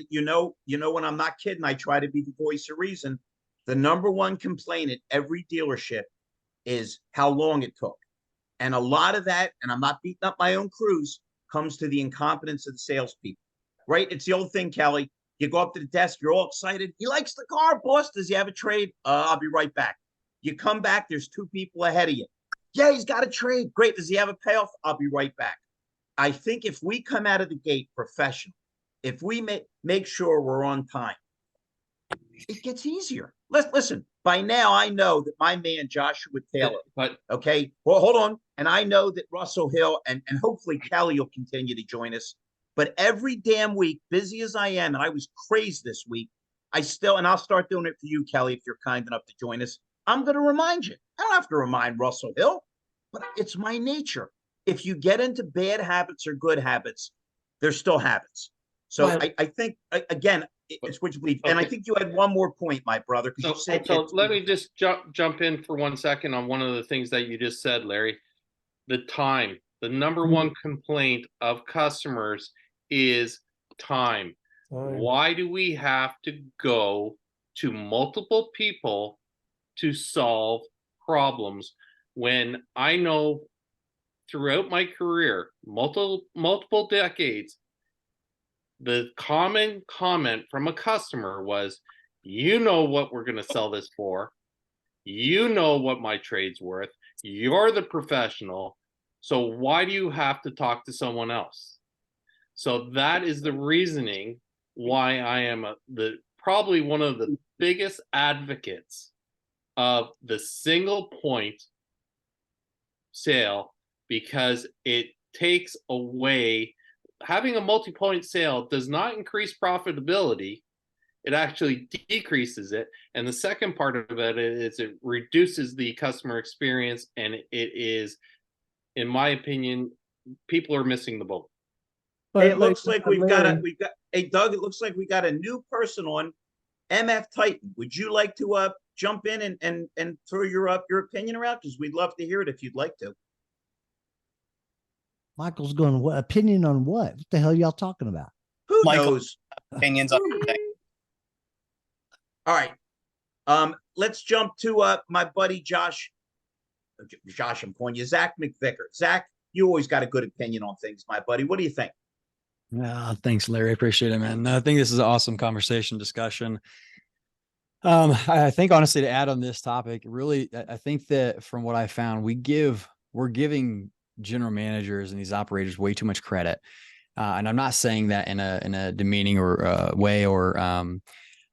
You know, when I'm not kidding, I try to be the voice of reason. The number one complaint at every dealership is how long it took. And a lot of that, and I'm not beating up my own crews, comes to the incompetence of the salespeople, right? It's the old thing, Kelly. You go up to the desk, you're all excited. He likes the car, boss. Does he have a trade? I'll be right back. You come back, there's two people ahead of you. Yeah, he's got a trade. Great. Does he have a payoff? I'll be right back. I think if we come out of the gate professional, if we make sure we're on time, it gets easier. Listen, by now I know that my man Joshua Taylor, okay, well, hold on. And I know that Russell Hill and hopefully Kelly will continue to join us. But every damn week, busy as I am, and I was crazed this week, and I'll start doing it for you, Kelly, if you're kind enough to join us. I'm going to remind you. I don't have to remind Russell Hill, but it's my nature. If you get into bad habits or good habits, they're still habits. So I think, again, it's what you believe. And I think you had one more point, my brother. So let me just jump in for 1 second on one of the things that you just said, Larry. The time. The number one complaint of customers is time. Why do we have to go to multiple people to solve problems when I know throughout my career, multiple decades, the common comment from a customer was, you know what we're going to sell this for. You know what my trade's worth. You're the professional. So why do you have to talk to someone else? So that is the reasoning why I am probably one of the biggest advocates of the single point sale, because it takes away, having a multi-point sale does not increase profitability. It actually decreases it. And the second part of it is it reduces the customer experience. And it is, in my opinion, people are missing the boat. Hey, it looks like hey, Doug, it looks like we got a new person on, MF Titan. Would you like to jump in and throw your opinion around? Because we'd love to hear it if you'd like to. Michael's going, what opinion on what? What the hell y'all talking about? Who Michael, knows? opinions on everything. All right. Let's jump to my buddy Josh. Josh, I'm calling you Zach McVicker. Zach, you always got a good opinion on things, my buddy. What do you think? Thanks, Larry. I appreciate it, man. I think this is an awesome conversation discussion. I think honestly, to add on this topic, really, I think that from what I found, we're giving general managers and these operators way too much credit. And I'm not saying that in a demeaning or way, or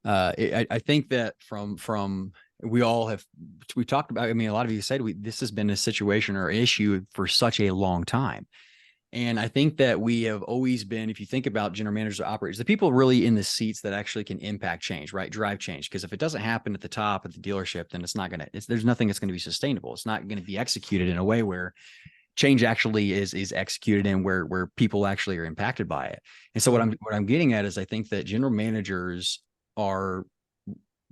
I think that from we talked about, I mean, a lot of you said this has been a situation or issue for such a long time. And I think that we have always been, if you think about general managers or operators, the people really in the seats that actually can impact change, right? Drive change. Because if it doesn't happen at the top at the dealership, then there's nothing that's going to be sustainable. It's not going to be executed in a way where change actually is executed and where people actually are impacted by it. And so what I'm getting at is, I think that general managers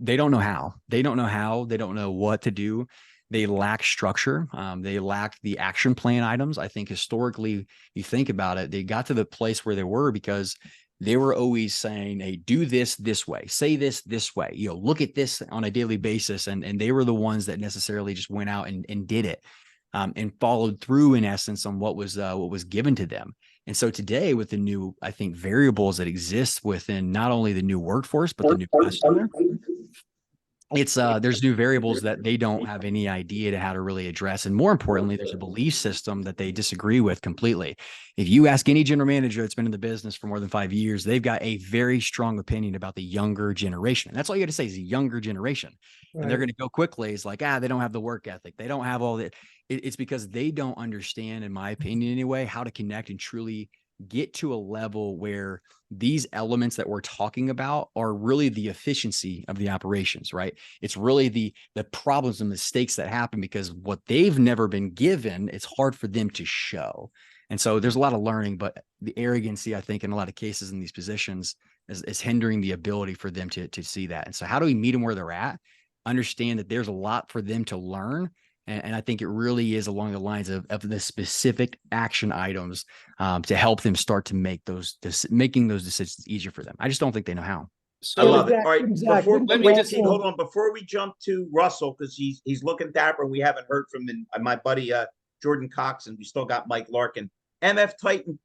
they don't know how, they don't know what to do. They lack structure. They lack the action plan items. I think historically, you think about it, they got to the place where they were because they were always saying, hey, do this way, say this way, look at this on a daily basis. And they were the ones that necessarily just went out and did it, and followed through in essence on what was given to them. And so today, with the new, I think, variables that exist within not only the new workforce, but the new customer, there's new variables that they don't have any idea to how to really address. And more importantly, there's a belief system that they disagree with completely. If you ask any general manager that's been in the business for more than 5 years, they've got a very strong opinion about the younger generation. And that's all you got to say is the younger generation. Right. And they're going to go quickly. It's like, they don't have the work ethic. They don't have all that. It's because they don't understand, in my opinion anyway, how to connect and truly get to a level where these elements that we're talking about are really the efficiency of the operations, right? It's really the problems and mistakes that happen because what they've never been given, it's hard for them to show. And so there's a lot of learning, but the arrogancy, I think, in a lot of cases in these positions is hindering the ability for them to see that. And so how do we meet them where they're at? Understand that there's a lot for them to learn. And I think it really is along the lines of the specific action items to help them start to make making those decisions easier for them. I just don't think they know how. I love it. All right, hold on. Before we jump to Russell, because he's looking dapper, we haven't heard from my buddy Jordan Cox, and we still got Mike Larkin. MF Titan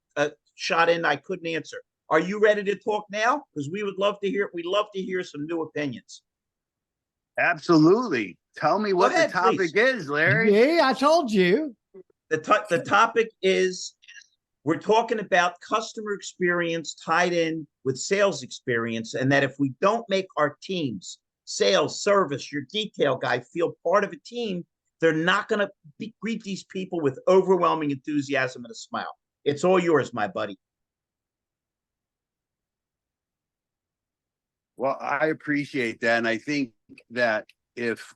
shot in. I couldn't answer. Are you ready to talk now? Because we'd love to hear some new opinions. Absolutely. Tell me what the topic is, Larry. Yeah, I told you. The topic is, we're talking about customer experience tied in with sales experience, and that if we don't make our teams, sales, service, your detail guy, feel part of a team, they're not going to greet these people with overwhelming enthusiasm and a smile. It's all yours, my buddy. Well, I appreciate that. And I think that if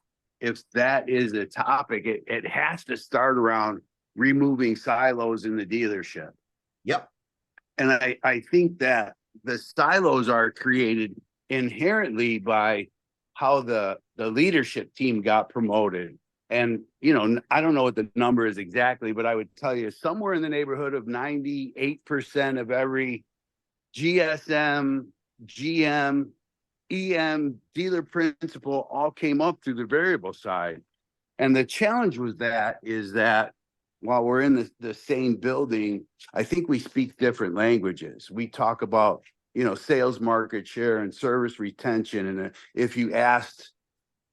that is a topic, it has to start around removing silos in the dealership. Yep. And I think that the silos are created inherently by how the leadership team got promoted. And, I don't know what the number is exactly, but I would tell you somewhere in the neighborhood of 98% of every GSM, GM, EM, dealer principal all came up through the variable side. And the challenge with that is that while we're in the same building, I think we speak different languages. We talk about, sales market share and service retention. And if you asked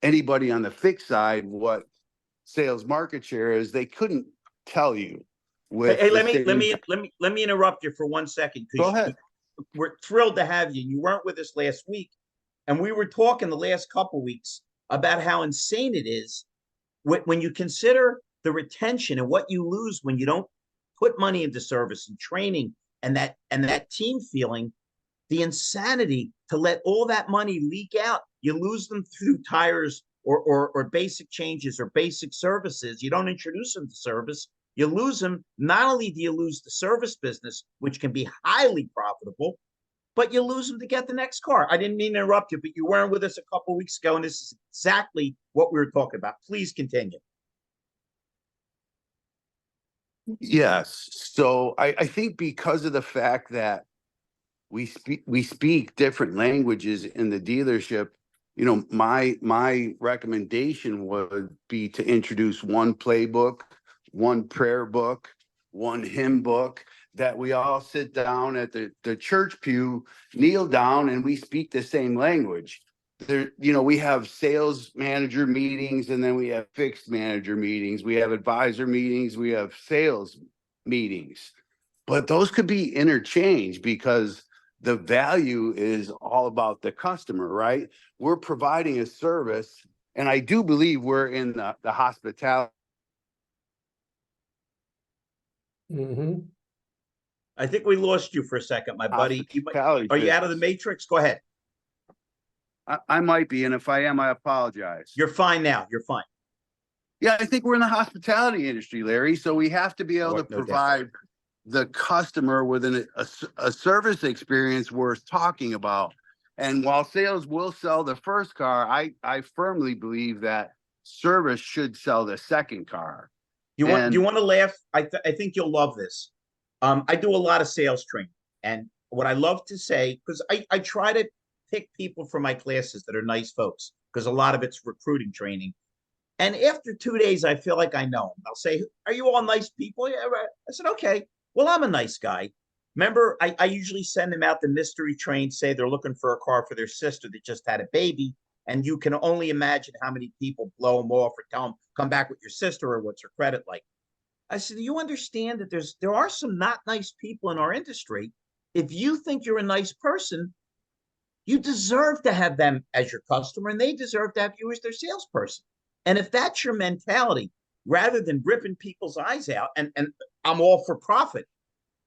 anybody on the fixed side what sales market share is, they couldn't tell you. Hey, let me interrupt you for 1 second. Go ahead. We're thrilled to have you. You weren't with us last week. And we were talking the last couple of weeks about how insane it is when you consider the retention and what you lose when you don't put money into service and training and that team feeling, the insanity to let all that money leak out. You lose them through tires or basic changes or basic services. You don't introduce them to service. You lose them. Not only do you lose the service business, which can be highly profitable, but you lose them to get the next car. I didn't mean to interrupt you, but you weren't with us a couple of weeks ago, and this is exactly what we were talking about. Please continue. Yes. So I think because of the fact that we speak different languages in the dealership, my recommendation would be to introduce one playbook, one prayer book, one hymn book, that we all sit down at the church pew, kneel down, and we speak the same language. We have sales manager meetings, and then we have fixed manager meetings. We have advisor meetings. We have sales meetings, but those could be interchanged because the value is all about the customer, right? We're providing a service, and I do believe we're in the hospitality. I think we lost you for a second, my buddy. Are you out of the matrix? Go ahead. I might be, and if I am, I apologize. You're fine now. You're fine. Yeah, I think we're in the hospitality industry, Larry. So we have to be able to provide the customer with a service experience worth talking about. And while sales will sell the first car, I firmly believe that service should sell the second car. You want to laugh? I think you'll love this. I do a lot of sales training, and what I love to say, because I try to pick people for my classes that are nice folks, because a lot of it's recruiting training. And after 2 days, I feel like I know them. I'll say, "Are you all nice people?" Yeah, right. I said, "Okay, well, I'm a nice guy." Remember, I usually send them out the mystery train, say they're looking for a car for their sister that just had a baby, and you can only imagine how many people blow them off or tell them, "Come back with your sister," or "What's her credit like?" I said, "Do you understand that there are some not nice people in our industry? If you think you're a nice person, you deserve to have them as your customer, and they deserve to have you as their salesperson. And if that's your mentality, rather than ripping people's eyes out, and I'm all for profit,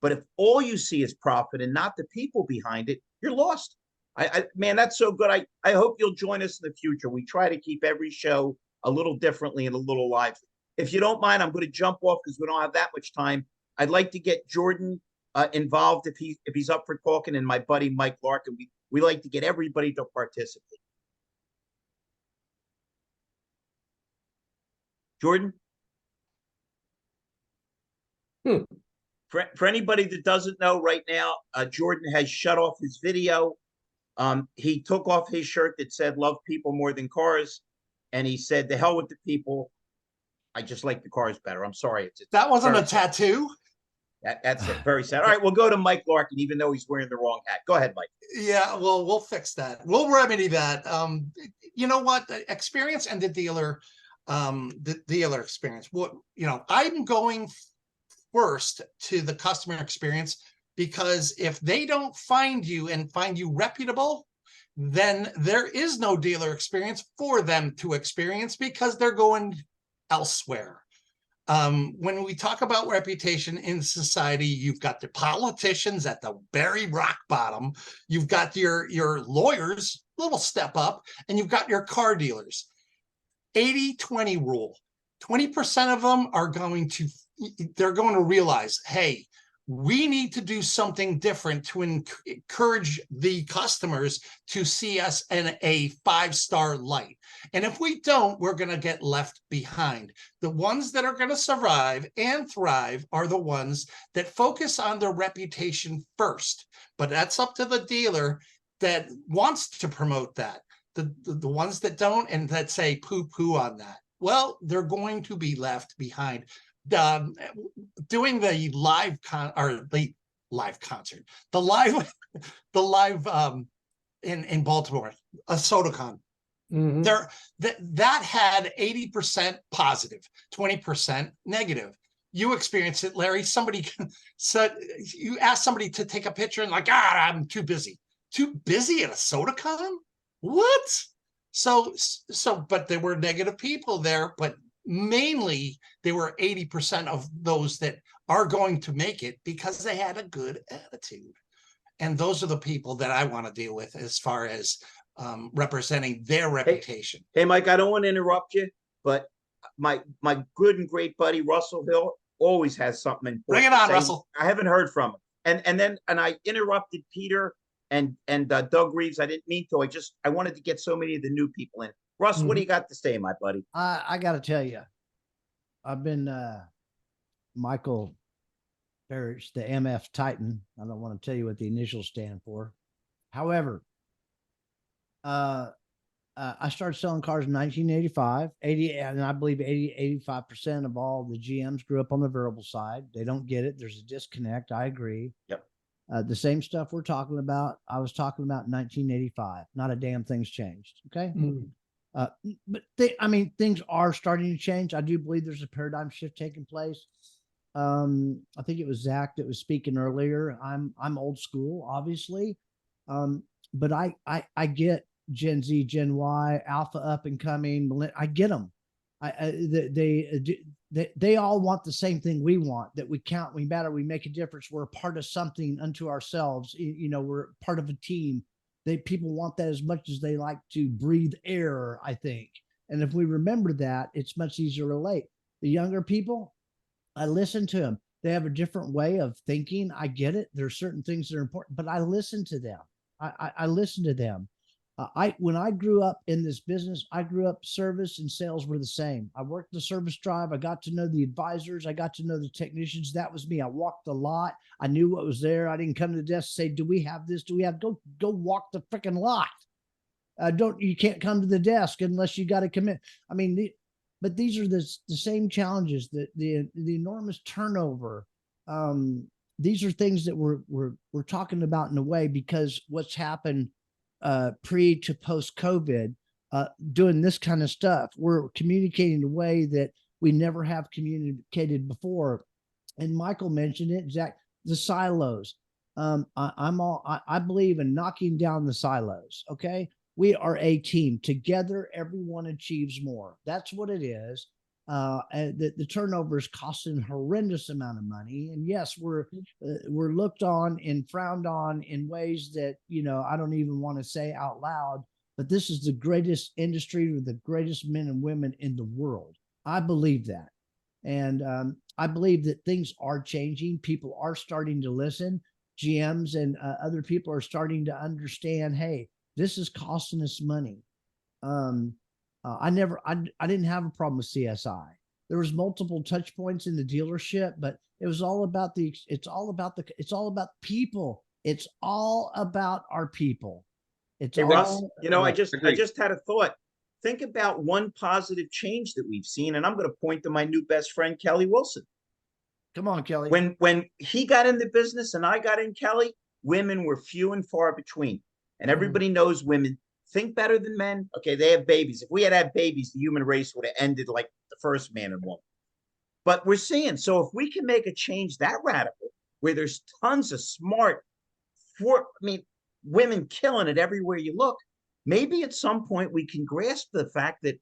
but if all you see is profit and not the people behind it, you're lost." Man, that's so good. I hope you'll join us in the future. We try to keep every show a little differently and a little lively. If you don't mind, I'm going to jump off because we don't have that much time. I'd like to get Jordan involved if he's up for talking, and my buddy Mike Larkin. We like to get everybody to participate. Jordan? For anybody that doesn't know right now, Jordan has shut off his video. He took off his shirt that said "Love people more than cars," and he said, "The hell with the people. I just like the cars better." I'm sorry. That wasn't a tattoo. That's very sad. All right, we'll go to Mike Larkin, even though he's wearing the wrrong hat. Go ahead, Mike. Yeah, well, we'll fix that. We'll remedy that. You know what? The experience and the dealer experience. I'm going first to the customer experience, because if they don't find you and find you reputable, then there is no dealer experience for them to experience, because they're going elsewhere. When we talk about reputation in society, you've got the politicians at the very rock bottom, you've got your lawyers, little step up, and you've got your car dealers. 80-20 rule. 20% of them are going to realize, hey, we need to do something different to encourage the customers to see us in a 5-star light. And if we don't, we're going to get left behind. The ones that are going to survive and thrive are the ones that focus on their reputation first. But that's up to the dealer that wants to promote that. The ones that don't and that say poo-poo on that, well, they're going to be left behind. Doing the live concert, in Baltimore, a SodaCon. That had 80% positive, 20% negative. You experienced it, Larry. Somebody said, you asked somebody to take a picture and I'm too busy. Too busy at a SodaCon? What? But there were negative people there, but mainly they were 80% of those that are going to make it because they had a good attitude. And those are the people that I want to deal with as far as representing their reputation. Hey, Mike, I don't want to interrupt you, but my good and great buddy Russell Hill always has something important. Bring it on, Russell. I haven't heard from him. And I interrupted Peter and Doug Reeves. I didn't mean to. I wanted to get so many of the new people in. Russ, what do you got to say, my buddy? I got to tell you, I've been Michael Parrish, the MF Titan. I don't want to tell you what the initials stand for. However, a I started selling cars in 1985, 80, and I believe 85% of all the GMs grew up on the variable side. They don't get it. There's a disconnect. I agree. Yep. The same stuff we're talking about, I was talking about in 1985. Not a damn thing's changed. Okay. But things are starting to change. I do believe there's a paradigm shift taking place. I think it was Zach that was speaking earlier. I'm old school, obviously. But I get Gen Z, Gen Y, Alpha up and coming. I get them. They all want the same thing we want, that we count, we matter, we make a difference. We're a part of something unto ourselves. We're part of a team. People want that as much as they like to breathe air, I think. And if we remember that, it's much easier to relate. The younger people, I listen to them. They have a different way of thinking. I get it. There are certain things that are important, but I listen to them. I listen to them. When I grew up in this business, I grew up service and sales were the same. I worked the service drive. I got to know the advisors. I got to know the technicians. That was me. I walked the lot. I knew what was there. I didn't come to the desk and say, do we have this? Do we have, go walk the freaking lot. You can't come to the desk unless you got to commit. But these are the same challenges, the enormous turnover. These are things that we're talking about in a way, because what's happened pre to post COVID, doing this kind of stuff, we're communicating in a way that we never have communicated before. And Michael mentioned it, Zach, the silos. I believe in knocking down the silos. Okay. We are a team. Together, everyone achieves more. That's what it is. And the turnover is costing a horrendous amount of money. And yes, we're looked on and frowned on in ways that, I don't even want to say out loud, but this is the greatest industry with the greatest men and women in the world. I believe that. And I believe that things are changing. People are starting to listen. GMs and other people are starting to understand, hey, this is costing us money. I didn't have a problem with CSI. There was multiple touch points in the dealership, but it was all about it's all about people. It's all about our people. Hey, Russ, I just had a thought. Think about one positive change that we've seen, and I'm going to point to my new best friend, Kelly Wilson. Come on, Kelly. When he got in the business and I got in, Kelly, women were few and far between. And everybody knows women think better than men. Okay, they have babies. If we had had babies, the human race would have ended like the first man and woman. But we're seeing, so if we can make a change that radical, where there's tons of smart, women killing it everywhere you look, maybe at some point we can grasp the fact that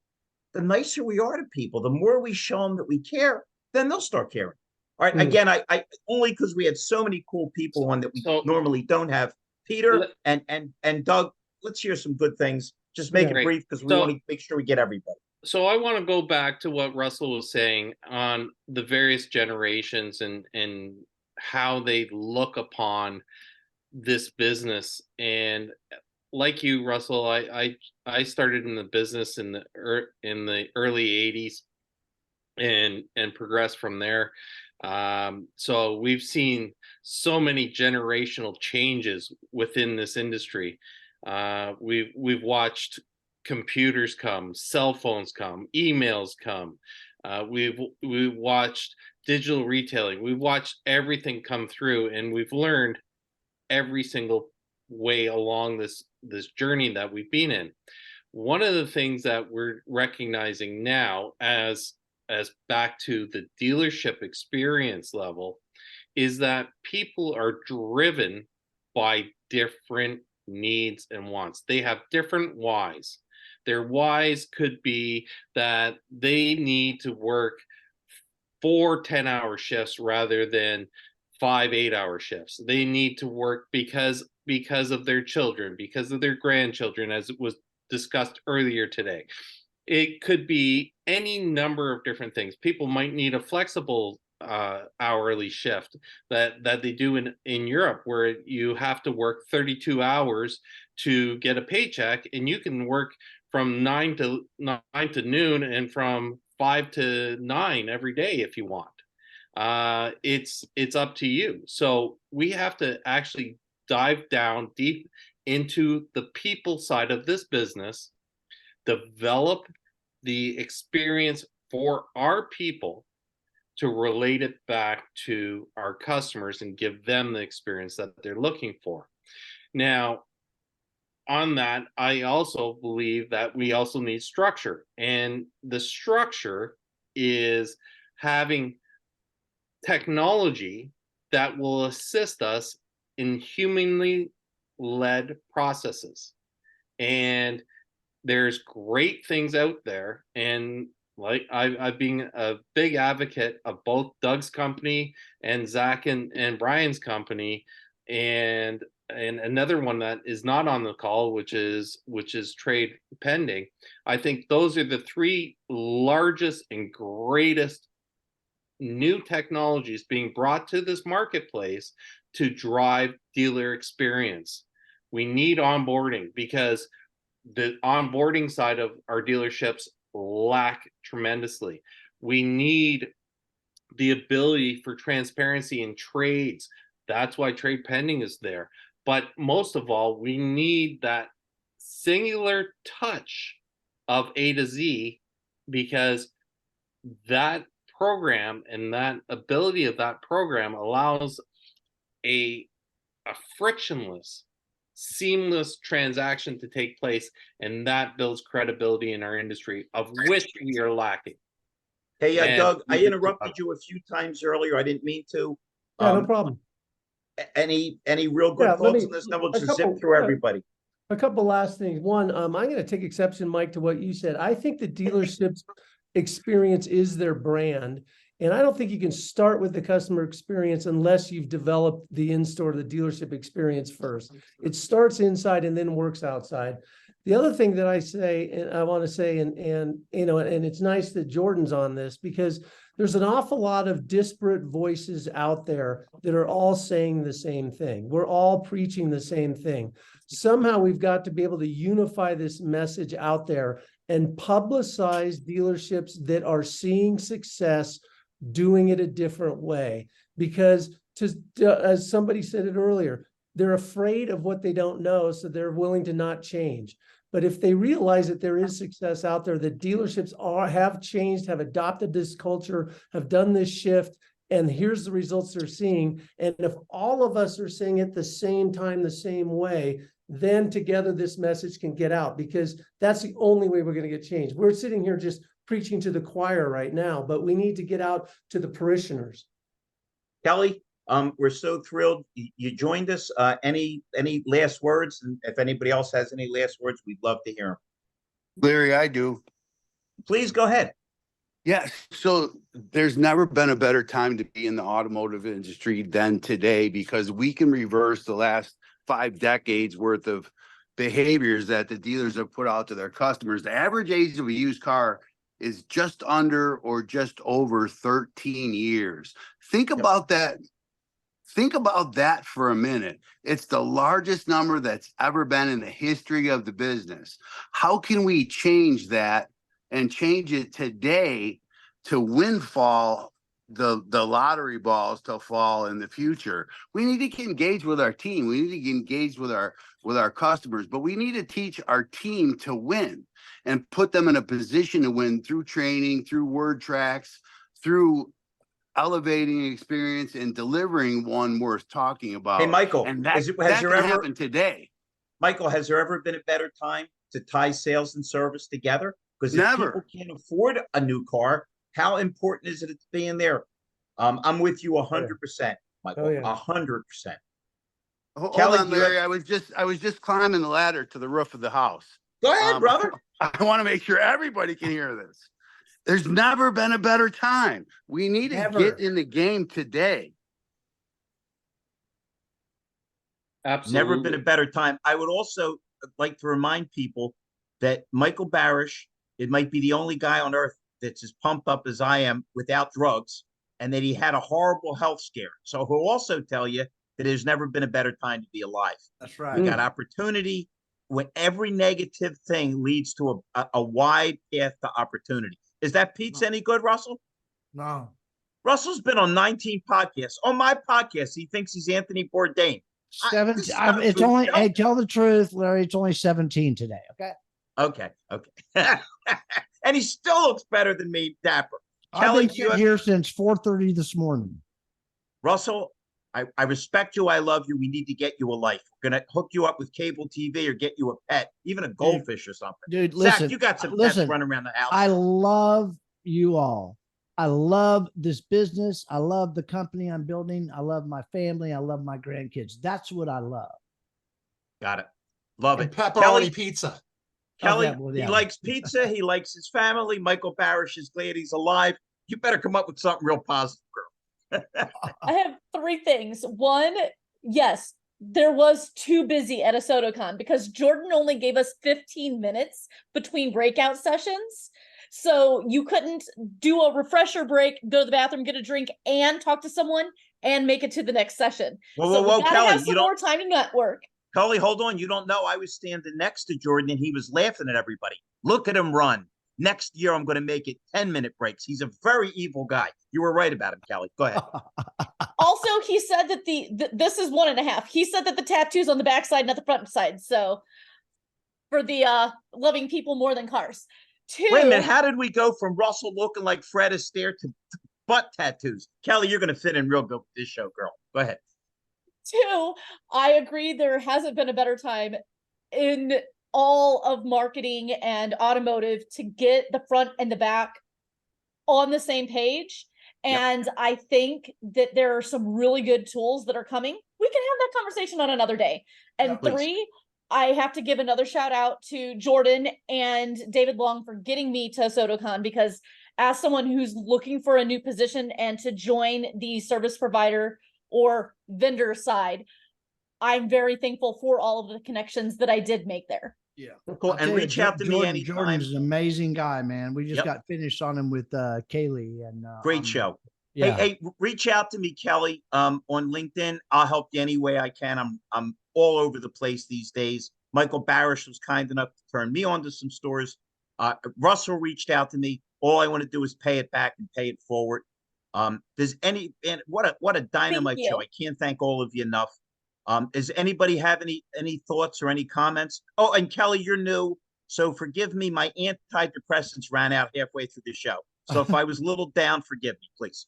the nicer we are to people, the more we show them that we care, then they'll start caring. All right. Again, I only because we had so many cool people on that we normally don't have. Peter and Doug, let's hear some good things. Just make it brief because we want to make sure we get everybody. So I want to go back to what Russell was saying on the various generations and how they look upon this business. And like you, Russell, I started in the business in the early 80s and progressed from there. So we've seen so many generational changes within this industry. We've watched computers come, cell phones come, emails come. We've watched digital retailing. We've watched everything come through, and we've learned every single way along this journey that we've been in. One of the things that we're recognizing now as back to the dealership experience level is that people are driven by different needs and wants. They have different whys. Their whys could be that they need to work 4 10-hour shifts rather than 5 8-hour shifts. They need to work because of their children, because of their grandchildren, as it was discussed earlier today. It could be any number of different things. People might need a flexible hourly shift that they do in Europe, where you have to work 32 hours to get a paycheck, and you can work from 9 to noon and from 5 to 9 every day if you want. It's up to you. So we have to actually dive down deep into the people side of this business develop the experience for our people to relate it back to our customers and give them the experience that they're looking for. Now, on that, I also believe that we also need structure, and the structure is having technology that will assist us in humanly led processes. And there's great things out there, and like I've been a big advocate of both Doug's company and Zach and Brian's company, and another one that is not on the call, which is Trade Pending. I think those are the three largest and greatest new technologies being brought to this marketplace to drive dealer experience. We need onboarding, because the onboarding side of our dealerships lack tremendously. We need the ability for transparency in trades. That's why Trade Pending is there. But most of all, we need that singular touch of A to Z, because that program and that ability of that program allows a frictionless, seamless transaction to take place, and that builds credibility in our industry, of which we are lacking. Hey, Doug, I interrupted you a few times earlier. I didn't mean to. Yeah, no problem. Any real good thoughts on this? Then we'll just zip through everybody. A couple last things. One, I'm going to take exception, Mike, to what you said. I think the dealership's experience is their brand. And I don't think you can start with the customer experience unless you've developed the in-store, the dealership experience first. It starts inside and then works outside. The other thing that I say, and I want to say, and you know, and it's nice that Jordan's on this, because there's an awful lot of disparate voices out there that are all saying the same thing. We're all preaching the same thing. Somehow we've got to be able to unify this message out there and publicize dealerships that are seeing success doing it a different way. Because as somebody said it earlier, they're afraid of what they don't know, so they're willing to not change. But if they realize that there is success out there, that dealerships have changed, have adopted this culture, have done this shift, and here's the results they're seeing. And if all of us are saying it the same time, the same way, then together this message can get out, because that's the only way we're going to get change. We're sitting here just preaching to the choir right now, but we need to get out to the parishioners. Kelly, we're so thrilled you joined us. Any last words? And if anybody else has any last words, we'd love to hear them. Larry, I do. Please go ahead. Yes. So there's never been a better time to be in the automotive industry than today, because we can reverse the last 5 decades worth of behaviors that the dealers have put out to their customers. The average age of a used car is just under or just over 13 years. Think about that. Think about that for a minute. It's the largest number that's ever been in the history of the business. How can we change that and change it today to windfall the lottery balls to fall in the future? We need to engage with our team. We need to engage with our customers, but we need to teach our team to win and put them in a position to win through training, through word tracks, through elevating experience and delivering one worth talking about. Hey, Michael, and that, has there can ever happen today? Michael, has there ever been a better time to tie sales and service together? Because if Never. people can't afford a new car, how important is it to be in there? I'm with you 100%, Michael. 100%. Hold Kelly, on, Larry. I was just climbing the ladder to the roof of the house. Go ahead, brother. I want to make sure everybody can hear this. There's never been a better time. We need to get in the game today. Absolutely. Never been a better time. I would also like to remind people that Michael Barish, it might be the only guy on earth that's as pumped up as I am without drugs, and that he had a horrible health scare. So he'll also tell you that there's never been a better time to be alive. That's right. We got opportunity when every negative thing leads to a wide path to opportunity. Is that pizza any good, Russell? No. Russell's been on 19 podcasts. On my podcast, he thinks he's Anthony Bourdain. It's only, hey, tell the truth, Larry, it's only 17 today. Okay. Okay. And he still looks better than me, dapper. I've Kelly, been sitting here since 4:30 this morning. Russell, I respect you. I love you. We need to get you a life. We're going to hook you up with cable TV or get you a pet, even a goldfish or something. Dude, Zach, listen, you got some listen, pets running around the house. I love you all. I love this business. I love the company I'm building. I love my family. I love my grandkids. That's what I love. Got it. Love And it. pepperoni pizza. Kelly, Okay, well, he yeah. likes pizza. He likes his family. Michael Barish is glad he's alive. You better come up with something real positive, girl. I have three things. One, yes, there was too busy at a SotoCon because Jordan only gave us 15 minutes between breakout sessions. So you couldn't do a refresher break, go to the bathroom, get a drink, and talk to someone and make it to the next session. Whoa, We gotta Kelly, have some more time to network. Kelly, hold on. You don't know. I was standing next to Jordan and he was laughing at everybody. Look at him run. Next year, I'm going to make it 10-minute breaks. He's a very evil guy. You were right about him, Kelly. Go ahead. Also, he said that this is 1.5. He said that the tattoo's on the backside, not the front side. So for the loving people more than cars. Two, Wait a minute. How did we go from Russell looking like Fred Astaire to butt tattoos? Kelly, you're going to fit in real good with this show, girl. Go ahead. two, I agree there hasn't been a better time in all of marketing and automotive to get the front and the back on the same page. And I think that there are some really good tools that are coming. We can have that conversation on another day. And three, I have to give another shout out to Jordan and David Long for getting me to SotoCon, because as someone who's looking for a new position and to join the service provider or vendor side, I'm very thankful for all of the connections that I did make there. Yeah. Cool. And reach out to me anytime. Jordan's an amazing guy, man. We just got finished on him with Kaylee and great show. Yeah. Hey, reach out to me, Kelly, on LinkedIn. I'll help you any way I can. I'm all over the place these days. Michael Barish was kind enough to turn me on to some stores. Russell reached out to me. All I want to do is pay it back and pay it forward. Does any, and what a dynamite show. I can't thank all of you enough. Does anybody have any thoughts or any comments? Oh, and Kelly, you're new, so forgive me. My antidepressants ran out halfway through the show. So if I was a little down, forgive me, please.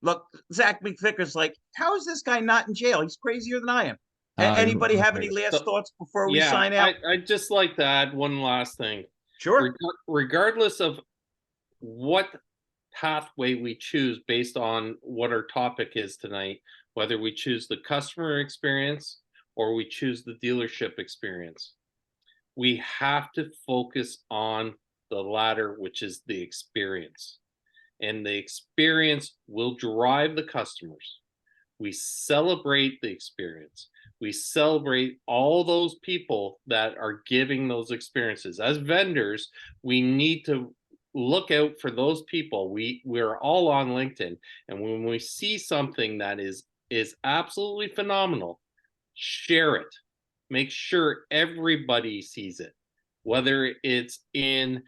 Look, Zach McVicker's like, how is this guy not in jail? He's crazier than I am. Anybody have any last thoughts before we sign out? I'd just like to add one last thing. Sure. Regardless of what pathway we choose based on what our topic is tonight, whether we choose the customer experience or we choose the dealership experience, we have to focus on the latter, which is the experience. And the experience will drive the customers. We celebrate the experience. We celebrate all those people that are giving those experiences. As vendors, we need to look out for those people. We're all on LinkedIn, and when we see something that is absolutely phenomenal, share it. Make sure everybody sees it. Whether it's in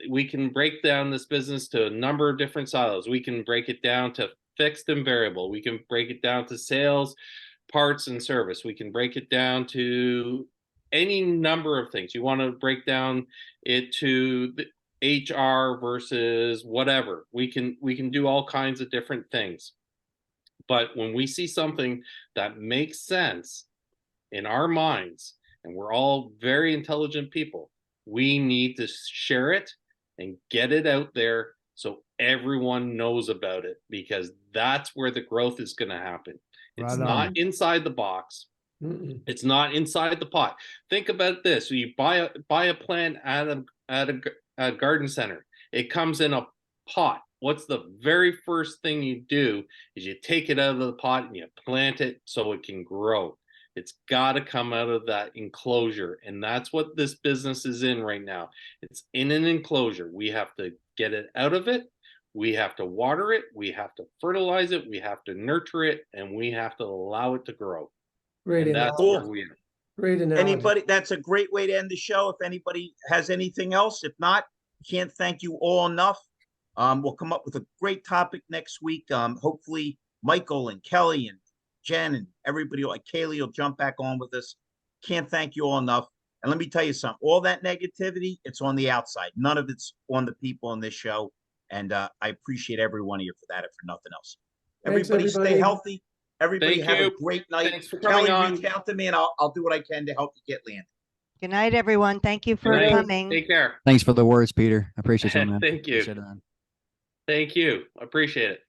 we can break down this business to a number of different silos. We can break it down to fixed and variable. We can break it down to sales, parts, and service. We can break it down to any number of things. You want to break down it to the HR versus whatever. We can do all kinds of different things. But when we see something that makes sense in our minds, and we're all very intelligent people, we need to share it and get it out there so everyone knows about it, because that's where the growth is going to happen. It's not inside the box. It's not inside the pot. Think about this. So you buy a plant at a garden center. It comes in a pot. What's the very first thing you do is you take it out of the pot and you plant it so it can grow. It's got to come out of that enclosure. And that's what this business is in right now. It's in an enclosure. We have to get it out of it. We have to water it. We have to fertilize it. We have to nurture it. And we have to allow it to grow. Great. And that's where we are. Great analogy. Anybody, that's a great way to end the show. If anybody has anything else, if not, can't thank you all enough. We'll come up with a great topic next week. Hopefully Michael and Kelly and Jen, and everybody like Kaylee will jump back on with us. Can't thank you all enough. And let me tell you something, all that negativity, it's on the outside. None of it's on the people in this show. And I appreciate every one of you for that, if for nothing else. Thanks, Everybody stay everybody. healthy. Everybody Thank have you. a great night. Thanks for coming Kelly, on. reach out to me and I'll do what I can to help you get landed. Good night, everyone. Thank you for Good night. coming. Take care. Thanks for the words, Peter. I appreciate you, man. Thank you. Appreciate it, man. Thank you. Appreciate it.